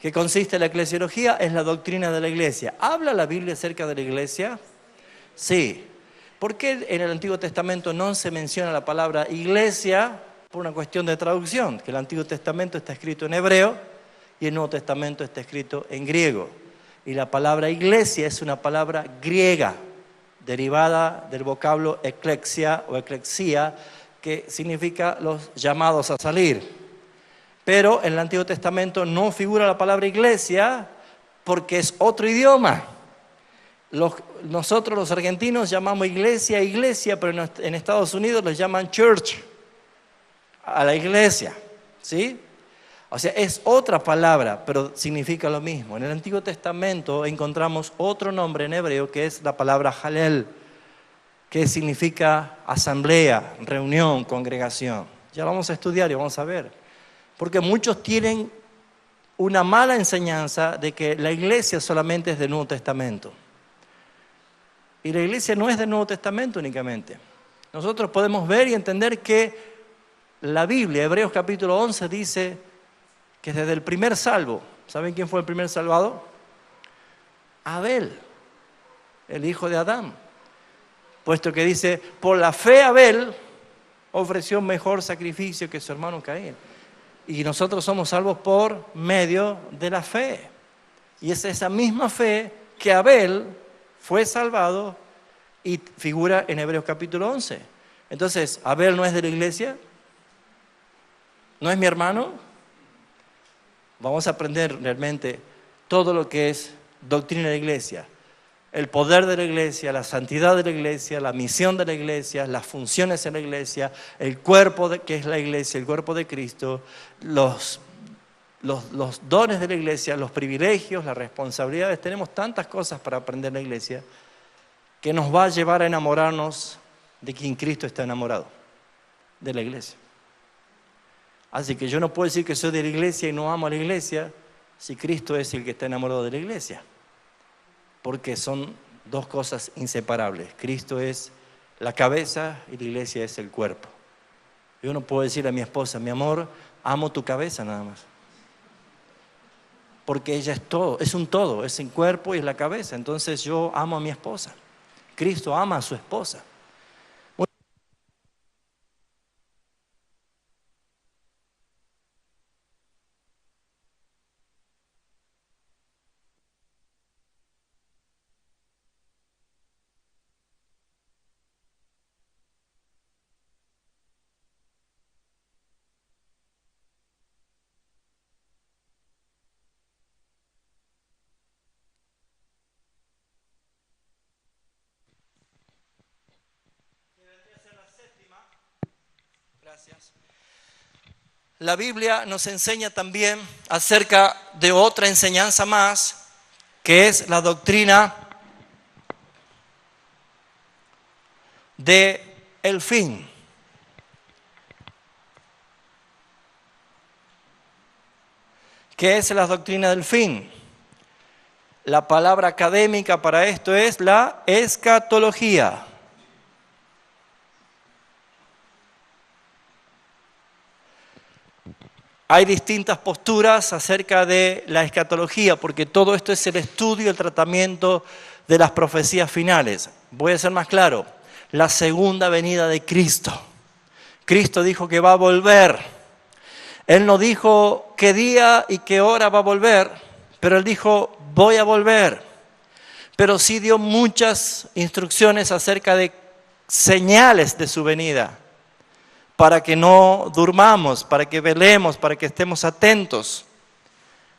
¿Qué consiste la eclesiología? Es la doctrina de la iglesia. ¿Habla la Biblia acerca de la iglesia? Sí. ¿Por qué en el Antiguo Testamento no se menciona la palabra iglesia? Por una cuestión de traducción, que el Antiguo Testamento está escrito en hebreo y el Nuevo Testamento está escrito en griego. Y la palabra iglesia es una palabra griega, derivada del vocablo eclexia o eclexía, que significa los llamados a salir. Pero en el Antiguo Testamento no figura la palabra iglesia porque es otro idioma. Nosotros los argentinos llamamos iglesia, pero en Estados Unidos les llaman church, a la iglesia, ¿sí? O sea, es otra palabra, pero significa lo mismo. En el Antiguo Testamento encontramos otro nombre en hebreo que es la palabra Halel, que significa asamblea, reunión, congregación. Ya vamos a estudiar y vamos a ver. Porque muchos tienen una mala enseñanza de que la iglesia solamente es del Nuevo Testamento. Y la iglesia no es del Nuevo Testamento únicamente. Nosotros podemos ver y entender que la Biblia, Hebreos capítulo 11, dice que desde el primer salvo, ¿saben quién fue el primer salvado? Abel, el hijo de Adán. Puesto que dice, por la fe Abel ofreció un mejor sacrificio que su hermano Caín. Y nosotros somos salvos por medio de la fe. Y es esa misma fe que Abel fue salvado y figura en Hebreos capítulo 11. Entonces, ¿Abel no es de la iglesia? ¿No es mi hermano? Vamos a aprender realmente todo lo que es doctrina de la iglesia. el poder de la iglesia, la santidad de la iglesia, la misión de la iglesia, las funciones en la iglesia, el cuerpo que es la iglesia, el cuerpo de Cristo, los dones de la iglesia, los privilegios, las responsabilidades. Tenemos tantas cosas para aprender en la iglesia que nos va a llevar a enamorarnos de quien Cristo está enamorado, de la iglesia. Así que yo no puedo decir que soy de la iglesia y no amo a la iglesia si Cristo es el que está enamorado de la iglesia. Porque son dos cosas inseparables. Cristo es la cabeza y la iglesia es el cuerpo. Yo no puedo decir a mi esposa, mi amor, amo tu cabeza nada más. Porque ella es todo, es un todo, es el cuerpo y es la cabeza. Entonces yo amo a mi esposa. Cristo ama a su esposa. Gracias. La Biblia nos enseña también acerca de otra enseñanza más, que es la doctrina del fin. ¿Qué es la doctrina del fin? La palabra académica para esto es la escatología. Hay distintas posturas acerca de la escatología, porque todo esto es el estudio y el tratamiento de las profecías finales. Voy a ser más claro, la segunda venida de Cristo. Cristo dijo que va a volver. Él no dijo qué día y qué hora va a volver, pero Él dijo, voy a volver. Pero sí dio muchas instrucciones acerca de señales de su venida, para que no durmamos, para que velemos, para que estemos atentos.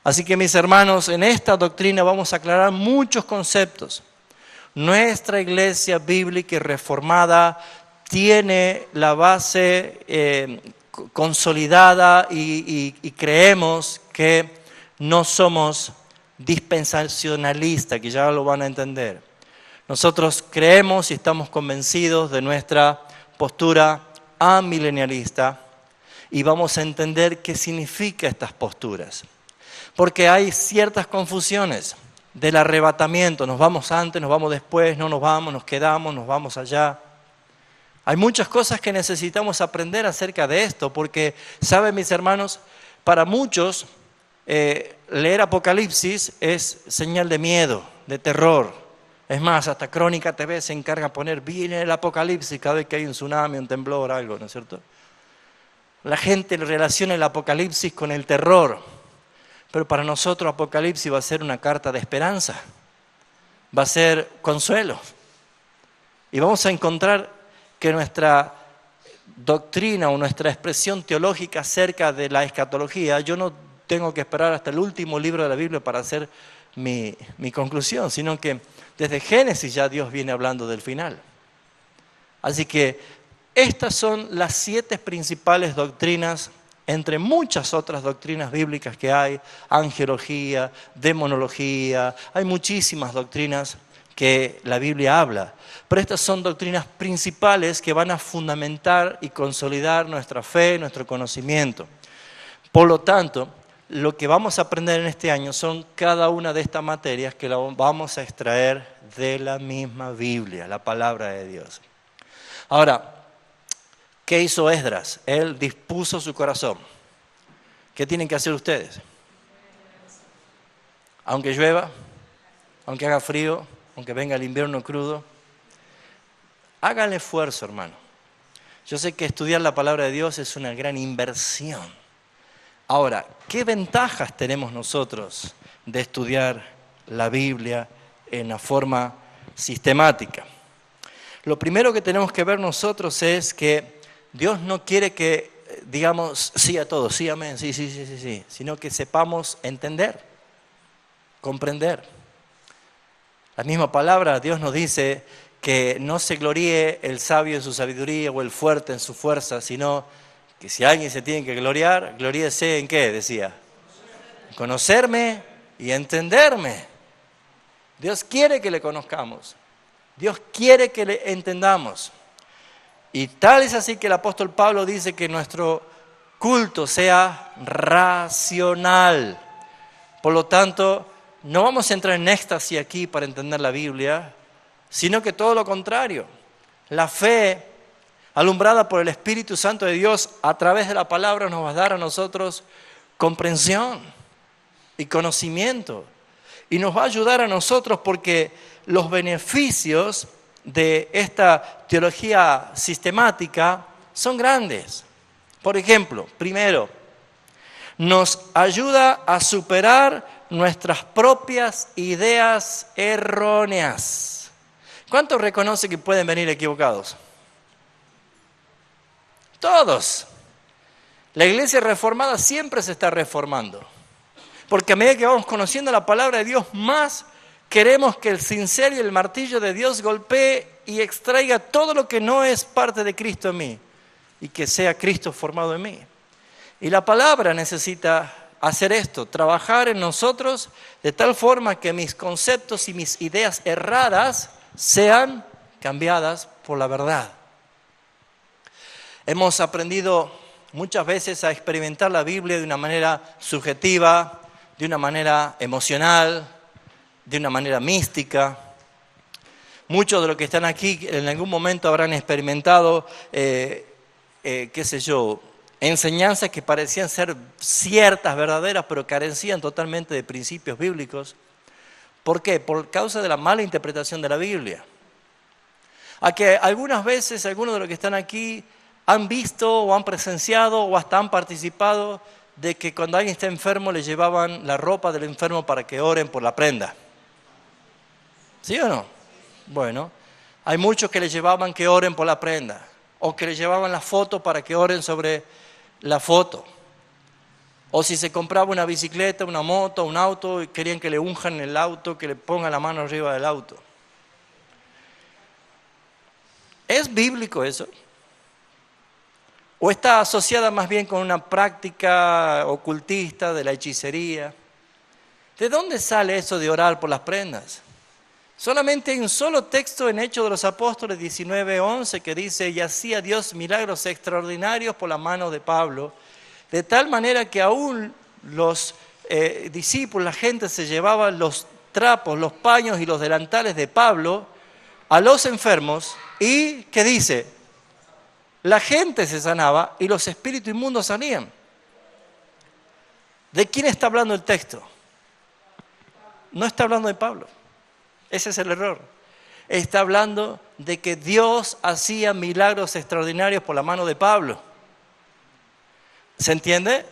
Así que mis hermanos, en esta doctrina vamos a aclarar muchos conceptos. Nuestra iglesia bíblica y reformada tiene la base consolidada y creemos que no somos dispensacionalistas, que ya lo van a entender. Nosotros creemos y estamos convencidos de nuestra postura amilenialista y vamos a entender qué significa estas posturas. Porque hay ciertas confusiones del arrebatamiento, nos vamos antes, nos vamos después, no nos vamos, nos quedamos, nos vamos allá. Hay muchas cosas que necesitamos aprender acerca de esto, porque, ¿saben mis hermanos? Para muchos, leer Apocalipsis es señal de miedo, de terror. Es más, hasta Crónica TV se encarga de poner, viene el Apocalipsis cada vez que hay un tsunami, un temblor, algo, ¿no es cierto? La gente relaciona el Apocalipsis con el terror, pero para nosotros Apocalipsis va a ser una carta de esperanza, va a ser consuelo. Y vamos a encontrar que nuestra doctrina o nuestra expresión teológica acerca de la escatología, yo no tengo que esperar hasta el último libro de la Biblia para hacer mi conclusión, sino que desde Génesis ya Dios viene hablando del final. Así que estas son las 7 principales doctrinas, entre muchas otras doctrinas bíblicas que hay, angelología, demonología, hay muchísimas doctrinas que la Biblia habla. Pero estas son doctrinas principales que van a fundamentar y consolidar nuestra fe, nuestro conocimiento. Por lo tanto, lo que vamos a aprender en este año son cada una de estas materias que la vamos a extraer de la misma Biblia, la palabra de Dios. Ahora, ¿qué hizo Esdras? Él dispuso su corazón. ¿Qué tienen que hacer ustedes? Aunque llueva, aunque haga frío, aunque venga el invierno crudo, hagan esfuerzo, hermano. Yo sé que estudiar la palabra de Dios es una gran inversión. Ahora, ¿qué ventajas tenemos nosotros de estudiar la Biblia en una forma sistemática? Lo primero que tenemos que ver nosotros es que Dios no quiere que digamos sí a todo, sí, amén, sí, sino que sepamos entender, comprender. La misma palabra, Dios nos dice que no se gloríe el sabio en su sabiduría o el fuerte en su fuerza, sino que si alguien se tiene que gloriar, gloríese en ¿qué? Decía. Conocerme y entenderme. Dios quiere que le conozcamos. Dios quiere que le entendamos. Y tal es así que el apóstol Pablo dice que nuestro culto sea racional. Por lo tanto, no vamos a entrar en éxtasis aquí para entender la Biblia, sino que todo lo contrario. La fe, alumbrada por el Espíritu Santo de Dios, a través de la palabra nos va a dar a nosotros comprensión y conocimiento. Y nos va a ayudar a nosotros porque los beneficios de esta teología sistemática son grandes. Por ejemplo, primero, nos ayuda a superar nuestras propias ideas erróneas. ¿Cuántos reconocen que pueden venir equivocados? Todos. La iglesia reformada siempre se está reformando. Porque a medida que vamos conociendo la palabra de Dios, más queremos que el cincel y el martillo de Dios golpee y extraiga todo lo que no es parte de Cristo en mí y que sea Cristo formado en mí. Y la palabra necesita hacer esto, trabajar en nosotros de tal forma que mis conceptos y mis ideas erradas sean cambiadas por la verdad. Hemos aprendido muchas veces a experimentar la Biblia de una manera subjetiva, de una manera emocional, de una manera mística. Muchos de los que están aquí en algún momento habrán experimentado, enseñanzas que parecían ser ciertas, verdaderas, pero carecían totalmente de principios bíblicos. ¿Por qué? Por causa de la mala interpretación de la Biblia. A que algunas veces algunos de los que están aquí han visto o han presenciado o hasta han participado de que cuando alguien está enfermo le llevaban la ropa del enfermo para que oren por la prenda. ¿Sí o no? Bueno, hay muchos que le llevaban que oren por la prenda o que le llevaban la foto para que oren sobre la foto. O si se compraba una bicicleta, una moto, un auto y querían que le unjan el auto, que le pongan la mano arriba del auto. ¿Es bíblico eso? ¿O está asociada más bien con una práctica ocultista de la hechicería? ¿De dónde sale eso de orar por las prendas? Solamente hay un solo texto en Hechos de los Apóstoles 19:11 que dice: y hacía Dios milagros extraordinarios por la mano de Pablo, de tal manera que aún los discípulos, la gente se llevaba los trapos, los paños y los delantales de Pablo a los enfermos y, ¿qué dice? La gente se sanaba y los espíritus inmundos salían. ¿De quién está hablando el texto? No está hablando de Pablo. Ese es el error. Está hablando de que Dios hacía milagros extraordinarios por la mano de Pablo. ¿Se entiende?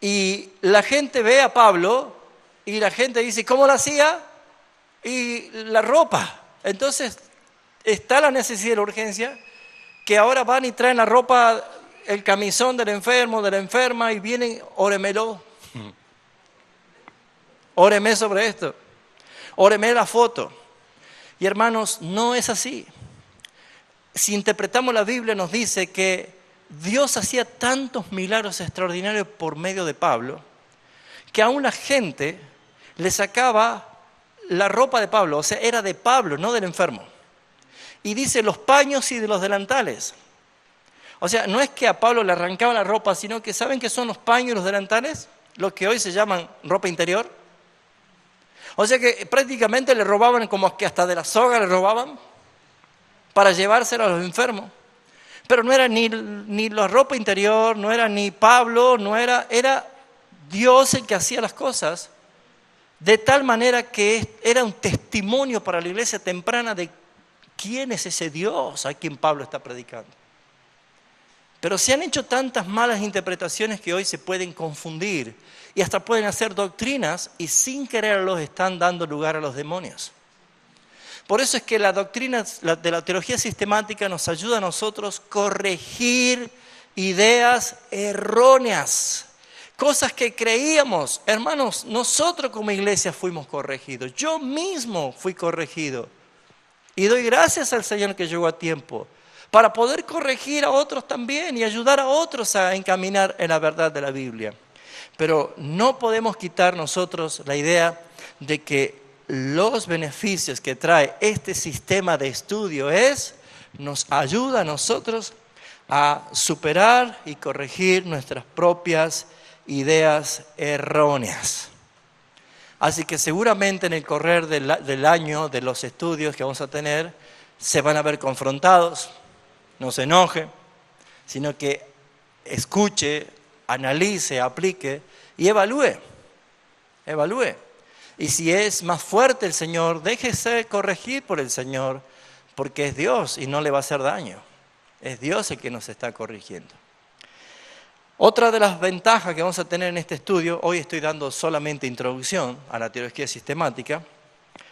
Y la gente ve a Pablo y la gente dice, ¿cómo lo hacía? Y la ropa. Entonces, está la necesidad y la urgencia que ahora van y traen la ropa, el camisón del enfermo, de la enferma, y vienen, óremelo. Óreme sobre esto. Óreme la foto. Y hermanos, no es así. Si interpretamos la Biblia, nos dice que Dios hacía tantos milagros extraordinarios por medio de Pablo, que aún la gente le sacaba la ropa de Pablo, o sea, era de Pablo, no del enfermo. Y dice los paños y de los delantales. O sea, no es que a Pablo le arrancaba la ropa, sino que ¿saben qué son los paños y los delantales? Los que hoy se llaman ropa interior. O sea que prácticamente le robaban, como que hasta de la soga le robaban, para llevársela a los enfermos. Pero no era ni la ropa interior, no era ni Pablo, era Dios el que hacía las cosas, de tal manera que era un testimonio para la iglesia temprana de quién es ese Dios a quien Pablo está predicando. Pero se han hecho tantas malas interpretaciones que hoy se pueden confundir y hasta pueden hacer doctrinas y sin quererlos están dando lugar a los demonios. Por eso es que la doctrina de la teología sistemática nos ayuda a nosotros a corregir ideas erróneas Cosas que creíamos. Hermanos, nosotros como iglesia fuimos corregidos. Yo mismo fui corregido. Y doy gracias al Señor que llegó a tiempo para poder corregir a otros también y ayudar a otros a encaminar en la verdad de la Biblia. Pero no podemos quitar nosotros la idea de que los beneficios que trae este sistema de estudio nos ayuda a nosotros a superar y corregir nuestras propias ideas erróneas. Así que seguramente en el correr del año, de los estudios que vamos a tener, se van a ver confrontados. No se enoje, sino que escuche, analice, aplique y evalúe. Y si es más fuerte el Señor, déjese corregir por el Señor, porque es Dios y no le va a hacer daño. Es Dios el que nos está corrigiendo. Otra de las ventajas que vamos a tener en este estudio, hoy estoy dando solamente introducción a la teología sistemática.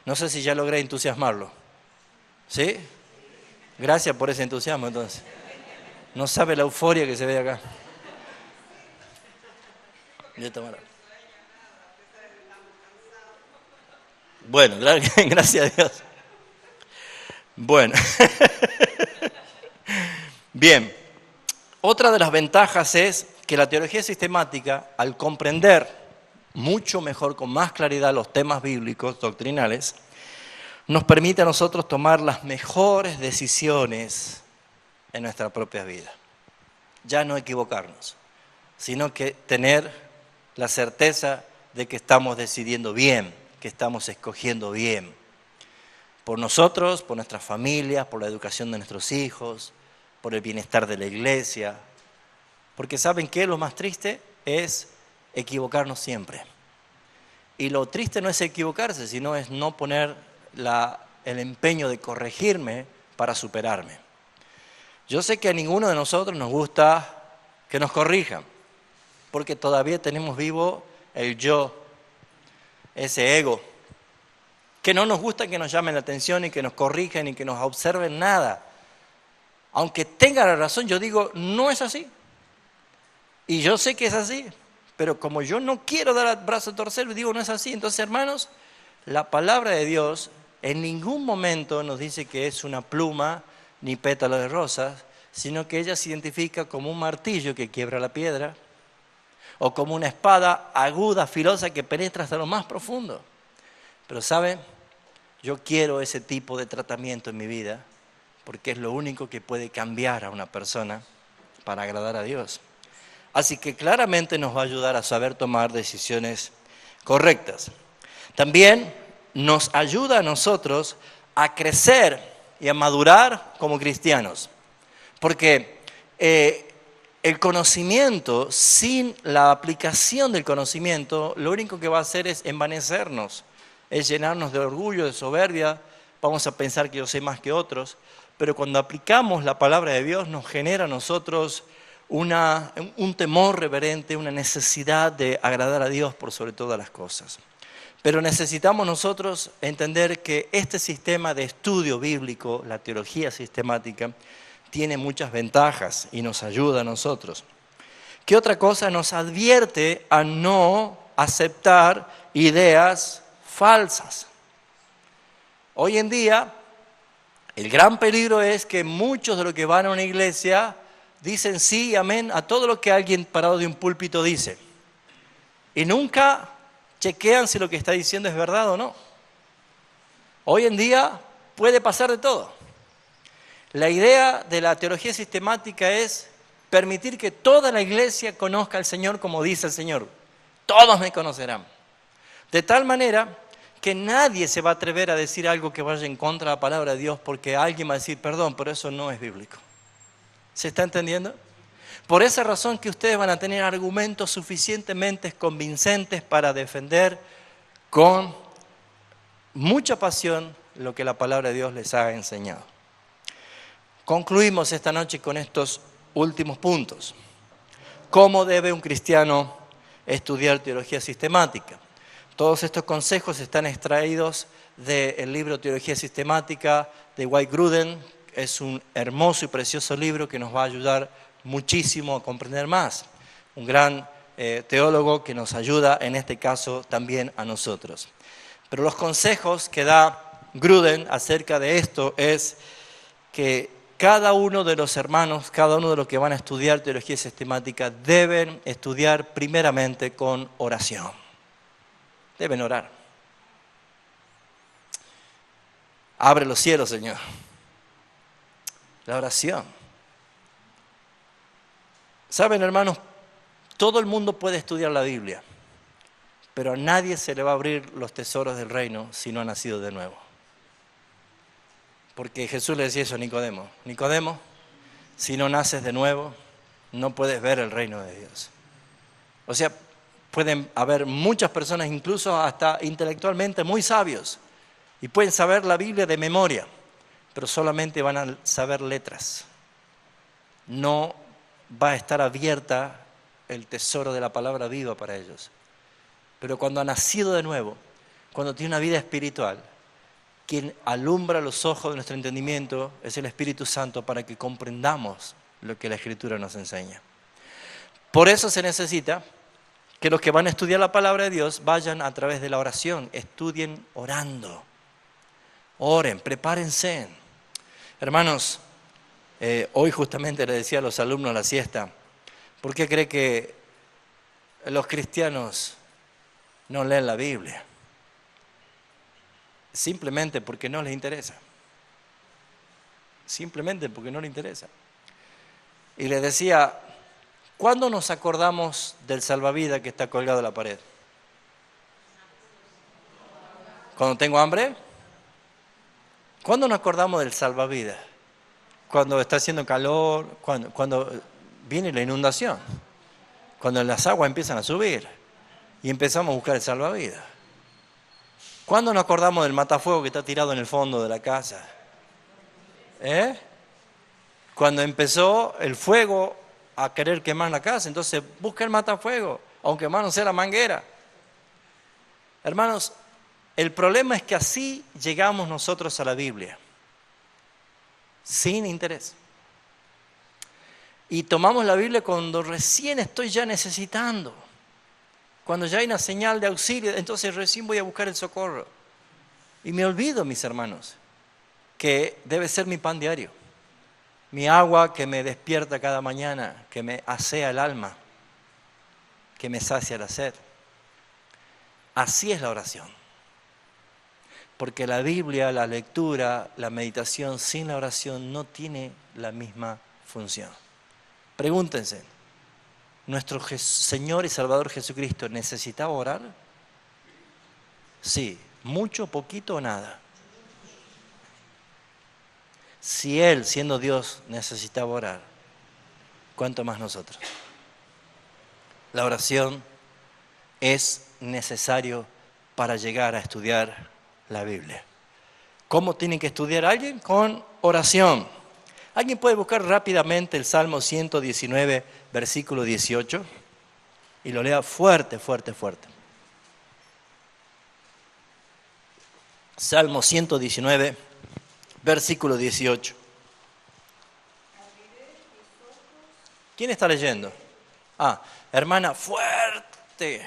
No sé si ya logré entusiasmarlo. ¿Sí? Gracias por ese entusiasmo entonces. No sabe la euforia que se ve acá. Bueno, gracias a Dios. Bueno. Bien. Otra de las ventajas es que la teología sistemática, al comprender mucho mejor, con más claridad los temas bíblicos, doctrinales, nos permite a nosotros tomar las mejores decisiones en nuestra propia vida. Ya no equivocarnos, sino que tener la certeza de que estamos decidiendo bien, que estamos escogiendo bien. Por nosotros, por nuestras familias, por la educación de nuestros hijos, por el bienestar de la iglesia. Porque ¿saben qué? Lo más triste es equivocarnos siempre. Y lo triste no es equivocarse, sino es no poner el empeño de corregirme para superarme. Yo sé que a ninguno de nosotros nos gusta que nos corrijan, porque todavía tenemos vivo el yo, ese ego, que no nos gusta que nos llamen la atención y que nos corrijan y que nos observen nada. Aunque tenga la razón, yo digo, no es así. Y yo sé que es así, pero como yo no quiero dar el brazo a torcer, digo, no es así. Entonces, hermanos, la palabra de Dios en ningún momento nos dice que es una pluma ni pétalo de rosas, sino que ella se identifica como un martillo que quiebra la piedra o como una espada aguda, filosa, que penetra hasta lo más profundo. Pero ¿sabe? Yo quiero ese tipo de tratamiento en mi vida porque es lo único que puede cambiar a una persona para agradar a Dios. Así que claramente nos va a ayudar a saber tomar decisiones correctas. También nos ayuda a nosotros a crecer y a madurar como cristianos. Porque el conocimiento, sin la aplicación del conocimiento, lo único que va a hacer es envanecernos, es llenarnos de orgullo, de soberbia. Vamos a pensar que yo sé más que otros. Pero cuando aplicamos la palabra de Dios, nos genera a nosotros un temor reverente, una necesidad de agradar a Dios por sobre todas las cosas. Pero necesitamos nosotros entender que este sistema de estudio bíblico, la teología sistemática, tiene muchas ventajas y nos ayuda a nosotros. ¿Qué otra cosa? Nos advierte a no aceptar ideas falsas. Hoy en día, el gran peligro es que muchos de los que van a una iglesia dicen sí y amén a todo lo que alguien parado de un púlpito dice. Y nunca chequean si lo que está diciendo es verdad o no. Hoy en día puede pasar de todo. La idea de la teología sistemática es permitir que toda la iglesia conozca al Señor como dice el Señor. Todos me conocerán. De tal manera que nadie se va a atrever a decir algo que vaya en contra de la palabra de Dios porque alguien va a decir, perdón, pero eso no es bíblico. ¿Se está entendiendo? Por esa razón que ustedes van a tener argumentos suficientemente convincentes para defender con mucha pasión lo que la palabra de Dios les ha enseñado. Concluimos esta noche con estos últimos puntos. ¿Cómo debe un cristiano estudiar teología sistemática? Todos estos consejos están extraídos del libro Teología Sistemática de Wayne Grudem. Es un hermoso y precioso libro que nos va a ayudar muchísimo a comprender más. Un gran teólogo que nos ayuda en este caso también a nosotros. Pero los consejos que da Gruden acerca de esto es que cada uno de los hermanos, cada uno de los que van a estudiar teología sistemática, deben estudiar primeramente con oración. Deben orar. Abre los cielos, Señor. La oración. Saben, hermanos, todo el mundo puede estudiar la Biblia, pero a nadie se le va a abrir los tesoros del reino si no ha nacido de nuevo. Porque Jesús le decía eso a Nicodemo. Nicodemo, si no naces de nuevo, no puedes ver el reino de Dios. O sea, pueden haber muchas personas, incluso hasta intelectualmente muy sabios, y pueden saber la Biblia de memoria, pero solamente van a saber letras. No va a estar abierta el tesoro de la palabra viva para ellos. Pero cuando ha nacido de nuevo, cuando tiene una vida espiritual, quien alumbra los ojos de nuestro entendimiento es el Espíritu Santo para que comprendamos lo que la Escritura nos enseña. Por eso se necesita que los que van a estudiar la palabra de Dios vayan a través de la oración, estudien orando. Oren, prepárense. Hermanos, hoy justamente le decía a los alumnos la siesta, ¿por qué cree que los cristianos no leen la Biblia? Simplemente porque no les interesa. Simplemente porque no les interesa. Y les decía, ¿cuándo nos acordamos del salvavidas que está colgado en la pared? ¿Cuando tengo hambre? ¿Cuándo nos acordamos del salvavidas? Cuando está haciendo calor, cuando viene la inundación, cuando las aguas empiezan a subir y empezamos a buscar el salvavidas. ¿Cuándo nos acordamos del matafuego que está tirado en el fondo de la casa? Cuando empezó el fuego a querer quemar la casa, entonces busca el matafuego, aunque más no sea la manguera. Hermanos, el problema es que así llegamos nosotros a la Biblia, sin interés. Y tomamos la Biblia cuando recién estoy ya necesitando, cuando ya hay una señal de auxilio, entonces recién voy a buscar el socorro. Y me olvido, mis hermanos, que debe ser mi pan diario, mi agua que me despierta cada mañana, que me asea el alma, que me sacia la sed. Así es la oración. Porque la Biblia, la lectura, la meditación sin la oración no tiene la misma función. Pregúntense, ¿nuestro Señor y Salvador Jesucristo necesitaba orar? Sí, mucho, poquito o nada. Si Él, siendo Dios, necesitaba orar, ¿cuánto más nosotros? La oración es necesario para llegar a estudiar la Biblia. ¿Cómo tiene que estudiar alguien? Con oración. ¿Alguien puede buscar rápidamente el Salmo 119, versículo 18? Y lo lea fuerte, fuerte, fuerte. Salmo 119, versículo 18. ¿Quién está leyendo? Hermana, fuerte.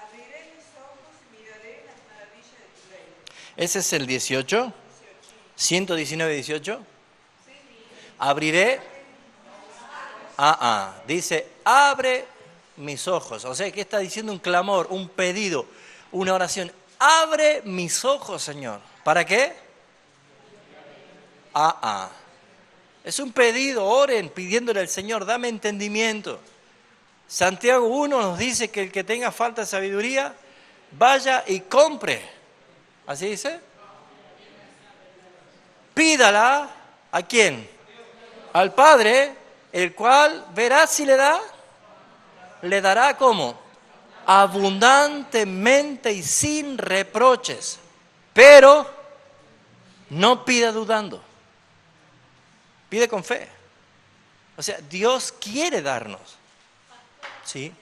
Abriré mis ojos y miraré las maravillas de tu reino. ¿Ese es el 18? 119, 18. Abriré. Dice, abre mis ojos. O sea, que está diciendo un clamor, un pedido, una oración. Abre mis ojos, Señor. ¿Para qué? Es un pedido, oren pidiéndole al Señor, dame entendimiento. Santiago 1 nos dice que el que tenga falta de sabiduría, vaya y compre. ¿Así dice? Pídala, ¿a quién? Al Padre, el cual verá si le da. Le dará ¿cómo? Abundantemente y sin reproches. Pero no pida dudando. Pide con fe. O sea, Dios quiere darnos. ¿Sí?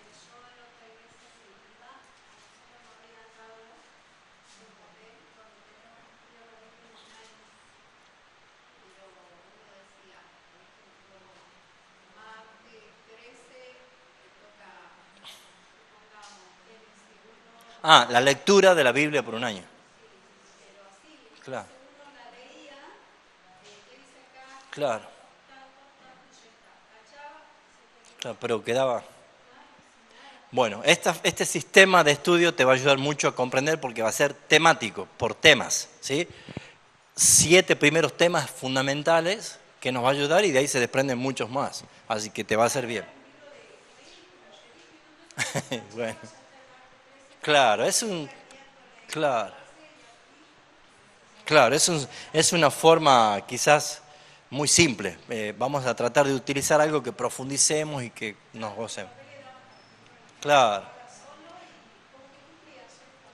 Ah, la lectura de la Biblia por un año. Claro. Claro. Claro, pero quedaba... Bueno, este sistema de estudio te va a ayudar mucho a comprender porque va a ser temático, por temas, ¿sí? 7 primeros temas fundamentales que nos va a ayudar y de ahí se desprenden muchos más. Así que te va a hacer bien. Bueno, claro, claro, es una forma quizás muy simple. Vamos a tratar de utilizar algo que profundicemos y que nos gocemos. Claro,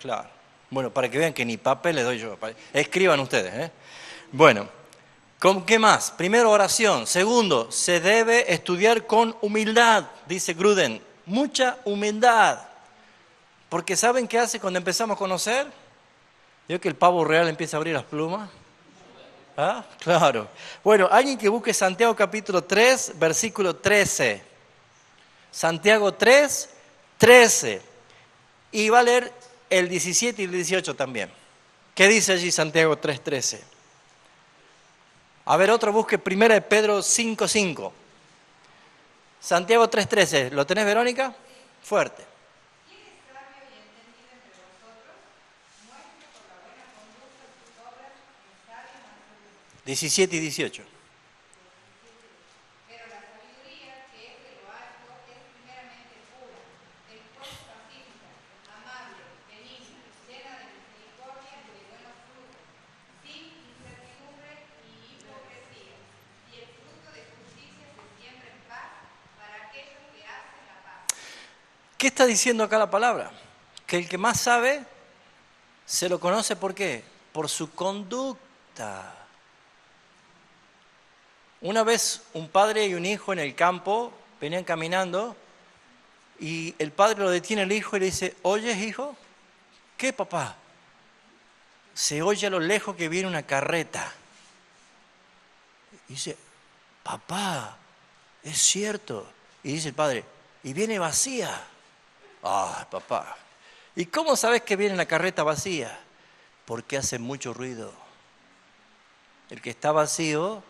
claro. Bueno, para que vean que ni papel le doy yo. Escriban ustedes, ¿eh? Bueno, ¿con qué más? Primero, oración. Segundo, se debe estudiar con humildad, dice Gruden. Mucha humildad. Porque ¿saben qué hace cuando empezamos a conocer? ¿Vio que el pavo real empieza a abrir las plumas? ¿Ah? Claro. Bueno, alguien que busque Santiago capítulo 3, versículo 13. Santiago 3, 13. Y va a leer el 17 y el 18 también. ¿Qué dice allí Santiago 3, 13? A ver, otro busque primera de Pedro 5, 5. Santiago 3, 13. ¿Lo tenés, Verónica? Fuerte. 17 y 18. Pero la sabiduría que es de lo alto es primeramente pura, después pacífica, amable, benigna, llena de misericordia y de buenos frutos, sin incertidumbre y hipocresía. Y el fruto de justicia se siembra en paz para aquellos que hacen la paz. ¿Qué está diciendo acá la palabra? Que el que más sabe se lo conoce ¿por qué? Por su conducta. Una vez un padre y un hijo en el campo venían caminando y el padre lo detiene al hijo y le dice, ¿oyes, hijo? ¿Qué, papá? Se oye a lo lejos que viene una carreta. Y dice, papá, es cierto. Y dice el padre, y viene vacía. Ah, papá. ¿Y cómo sabes que viene la carreta vacía? Porque hace mucho ruido. El que está vacío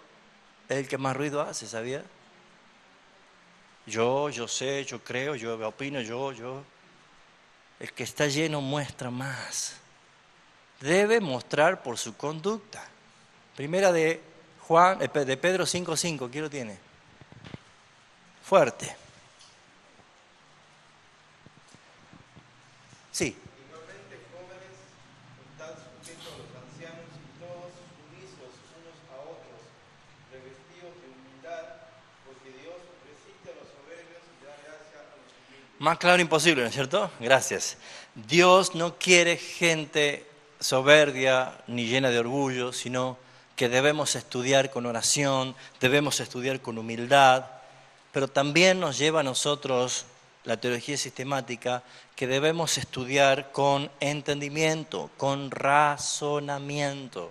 es el que más ruido hace, ¿sabía? Yo sé, yo creo, yo opino, yo. El que está lleno muestra más. Debe mostrar por su conducta. Primera de Pedro 5:5, ¿quién lo tiene? Fuerte. Sí. Igualmente, jóvenes, estad sujetos a los ancianos y todos sumisos unos a otros, revestidos de humildad, porque Dios resiste a los soberbios y da gracia a los humildes. Más claro imposible, ¿no es cierto? Gracias. Dios no quiere gente soberbia ni llena de orgullo, sino que debemos estudiar con oración, debemos estudiar con humildad, pero también nos lleva a nosotros la teología sistemática que debemos estudiar con entendimiento, con razonamiento.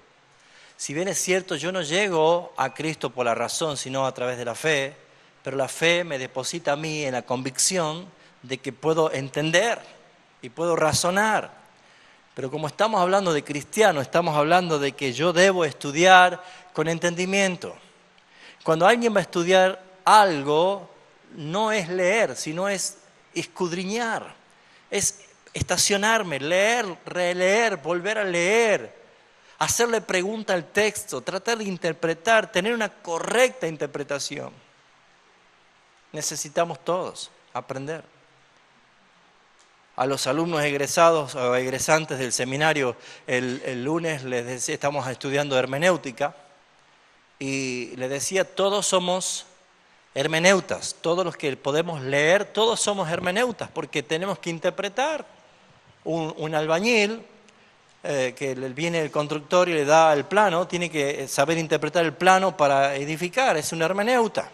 Si bien es cierto, yo no llego a Cristo por la razón, sino a través de la fe, pero la fe me deposita a mí en la convicción de que puedo entender y puedo razonar. Pero como estamos hablando de cristianos, estamos hablando de que yo debo estudiar con entendimiento. Cuando alguien va a estudiar algo, no es leer, sino es escudriñar, es estacionarme, leer, releer, volver a leer, hacerle pregunta al texto, tratar de interpretar, tener una correcta interpretación. Necesitamos todos aprender. A los alumnos egresados o egresantes del seminario, el lunes les decía, estamos estudiando hermenéutica, y les decía, todos somos hermeneutas, todos los que podemos leer, todos somos hermeneutas, porque tenemos que interpretar. Un albañil, que viene el constructor y le da el plano, tiene que saber interpretar el plano para edificar, es un hermeneuta.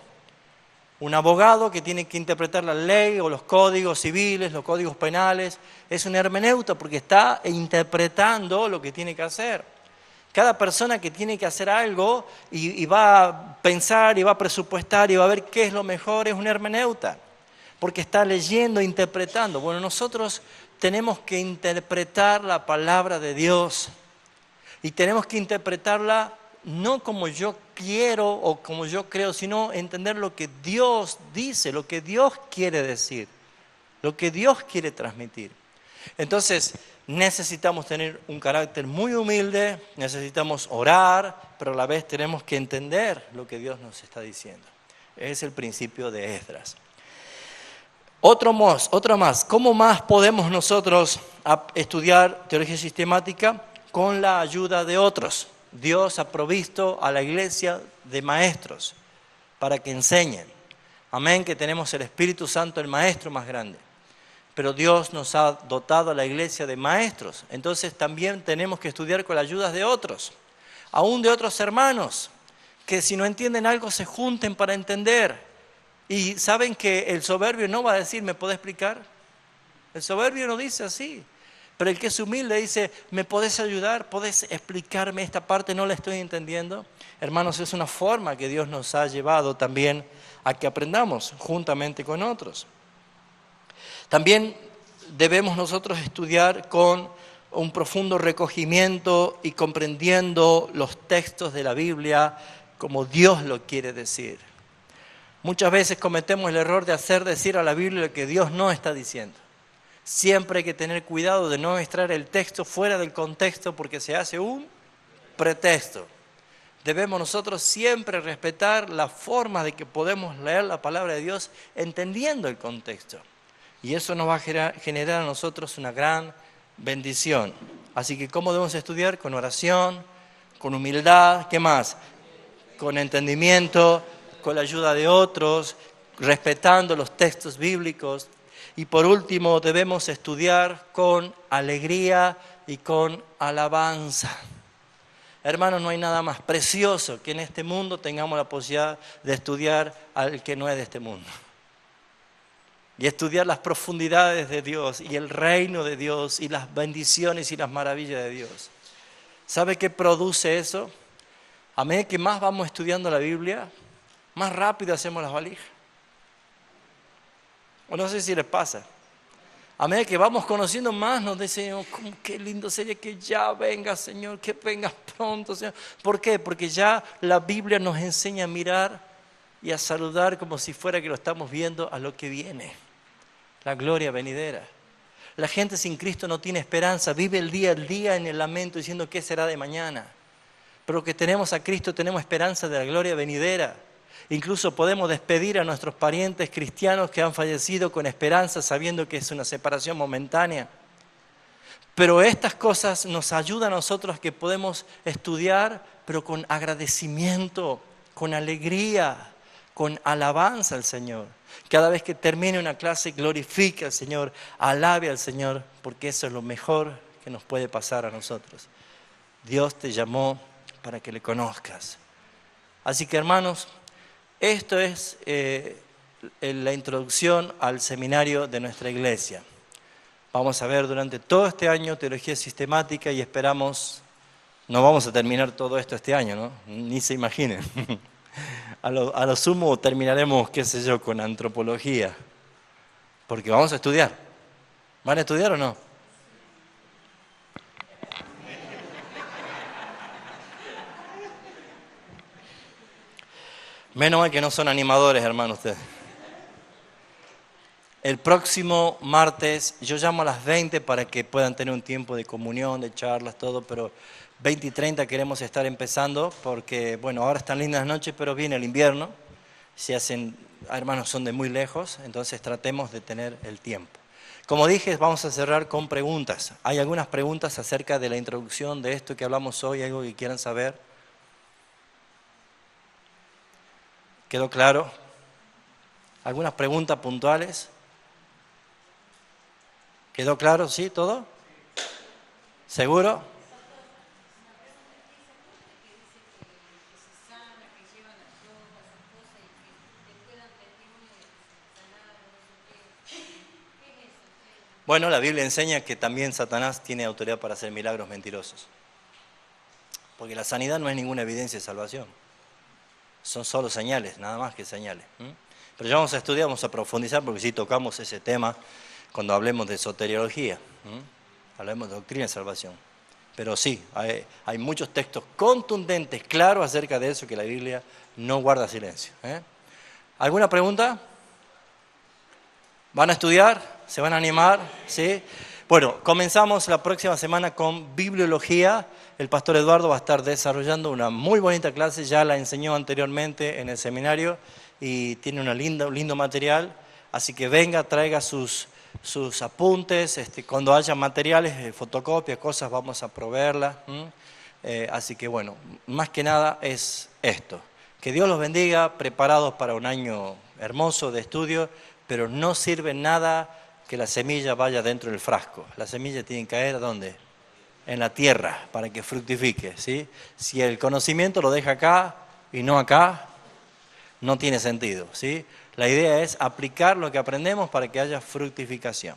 Un abogado que tiene que interpretar la ley o los códigos civiles, los códigos penales, es un hermeneuta porque está interpretando lo que tiene que hacer. Cada persona que tiene que hacer algo y va a pensar y va a presupuestar y va a ver qué es lo mejor es un hermeneuta, porque está leyendo e interpretando. Bueno, nosotros tenemos que interpretar la palabra de Dios. Y tenemos que interpretarla no como yo quiero o como yo creo, sino entender lo que Dios dice, lo que Dios quiere decir, lo que Dios quiere transmitir. Entonces, necesitamos tener un carácter muy humilde, necesitamos orar, pero a la vez tenemos que entender lo que Dios nos está diciendo. Es el principio de Esdras. Otro más. ¿Cómo más podemos nosotros estudiar teología sistemática? Con la ayuda de otros. Dios ha provisto a la iglesia de maestros para que enseñen. Amén, que tenemos el Espíritu Santo, el maestro más grande. Pero Dios nos ha dotado a la iglesia de maestros. Entonces también tenemos que estudiar con la ayuda de otros. Aún de otros hermanos, que si no entienden algo se junten para entender. Y saben que el soberbio no va a decir, ¿me podés explicar? El soberbio no dice así. Pero el que es humilde dice, ¿me podés ayudar? ¿Podés explicarme esta parte? No la estoy entendiendo. Hermanos, es una forma que Dios nos ha llevado también a que aprendamos juntamente con otros. También debemos nosotros estudiar con un profundo recogimiento y comprendiendo los textos de la Biblia como Dios lo quiere decir. Muchas veces cometemos el error de hacer decir a la Biblia lo que Dios no está diciendo. Siempre hay que tener cuidado de no extraer el texto fuera del contexto porque se hace un pretexto. Debemos nosotros siempre respetar la forma de que podemos leer la palabra de Dios entendiendo el contexto. Y eso nos va a generar a nosotros una gran bendición. Así que, ¿cómo debemos estudiar? Con oración, con humildad, ¿qué más? Con entendimiento, con la ayuda de otros, respetando los textos bíblicos. Y por último, debemos estudiar con alegría y con alabanza. Hermanos, no hay nada más precioso que en este mundo tengamos la posibilidad de estudiar al que no es de este mundo. Y estudiar las profundidades de Dios y el reino de Dios y las bendiciones y las maravillas de Dios. ¿Sabe qué produce eso? A medida que más vamos estudiando la Biblia, más rápido hacemos las valijas. O no sé si les pasa. A medida que vamos conociendo más, nos decimos, qué lindo sería que ya venga, Señor, que venga pronto, Señor. ¿Por qué? Porque ya la Biblia nos enseña a mirar y a saludar como si fuera que lo estamos viendo a lo que viene. La gloria venidera. La gente sin Cristo no tiene esperanza, vive el día en el lamento diciendo qué será de mañana. Pero que tenemos a Cristo, tenemos esperanza de la gloria venidera. Incluso podemos despedir a nuestros parientes cristianos que han fallecido con esperanza, sabiendo que es una separación momentánea. Pero estas cosas nos ayudan a nosotros que podemos estudiar, pero con agradecimiento, con alegría, con alabanza al Señor. Cada vez que termine una clase, glorifique al Señor, alabe al Señor, porque eso es lo mejor que nos puede pasar a nosotros. Dios te llamó para que le conozcas. Así que, hermanos, esto es la introducción al seminario de nuestra iglesia. Vamos a ver durante todo este año teología sistemática y esperamos, no vamos a terminar todo esto este año, ¿no? Ni se imaginen. A lo sumo terminaremos, qué sé yo, con antropología, porque vamos a estudiar. ¿Van a estudiar o no? Menos mal que no son animadores, hermanos, ustedes. El próximo martes, yo llamo a las 20 para que puedan tener un tiempo de comunión, de charlas, todo, pero 20 y 30 queremos estar empezando porque, bueno, ahora están lindas las noches, pero viene el invierno. Hermanos, son de muy lejos, entonces tratemos de tener el tiempo. Como dije, vamos a cerrar con preguntas. ¿Hay algunas preguntas acerca de la introducción de esto que hablamos hoy? ¿Algo que quieran saber? ¿Quedó claro? ¿Algunas preguntas puntuales? ¿Quedó claro? ¿Sí? ¿Todo? ¿Seguro? Bueno, la Biblia enseña que también Satanás tiene autoridad para hacer milagros mentirosos. Porque la sanidad no es ninguna evidencia de salvación. Son solo señales, nada más que señales. Pero ya vamos a estudiar, vamos a profundizar, porque sí tocamos ese tema cuando hablemos de soteriología. Hablemos de doctrina de salvación. Pero sí, hay muchos textos contundentes, claros acerca de eso, que la Biblia no guarda silencio. ¿Alguna pregunta? ¿Van a estudiar? ¿Se van a animar? ¿Sí? Bueno, comenzamos la próxima semana con bibliología. El pastor Eduardo va a estar desarrollando una muy bonita clase, ya la enseñó anteriormente en el seminario y tiene un lindo material. Así que venga, traiga sus apuntes, cuando haya materiales, fotocopias, cosas, vamos a proveerlas. Así que bueno, más que nada es esto. Que Dios los bendiga, preparados para un año hermoso de estudio, pero no sirve nada que la semilla vaya dentro del frasco. La semilla tiene que caer ¿dónde? En la tierra, para que fructifique, ¿sí? Si el conocimiento lo deja acá y no acá, no tiene sentido, ¿sí? La idea es aplicar lo que aprendemos para que haya fructificación.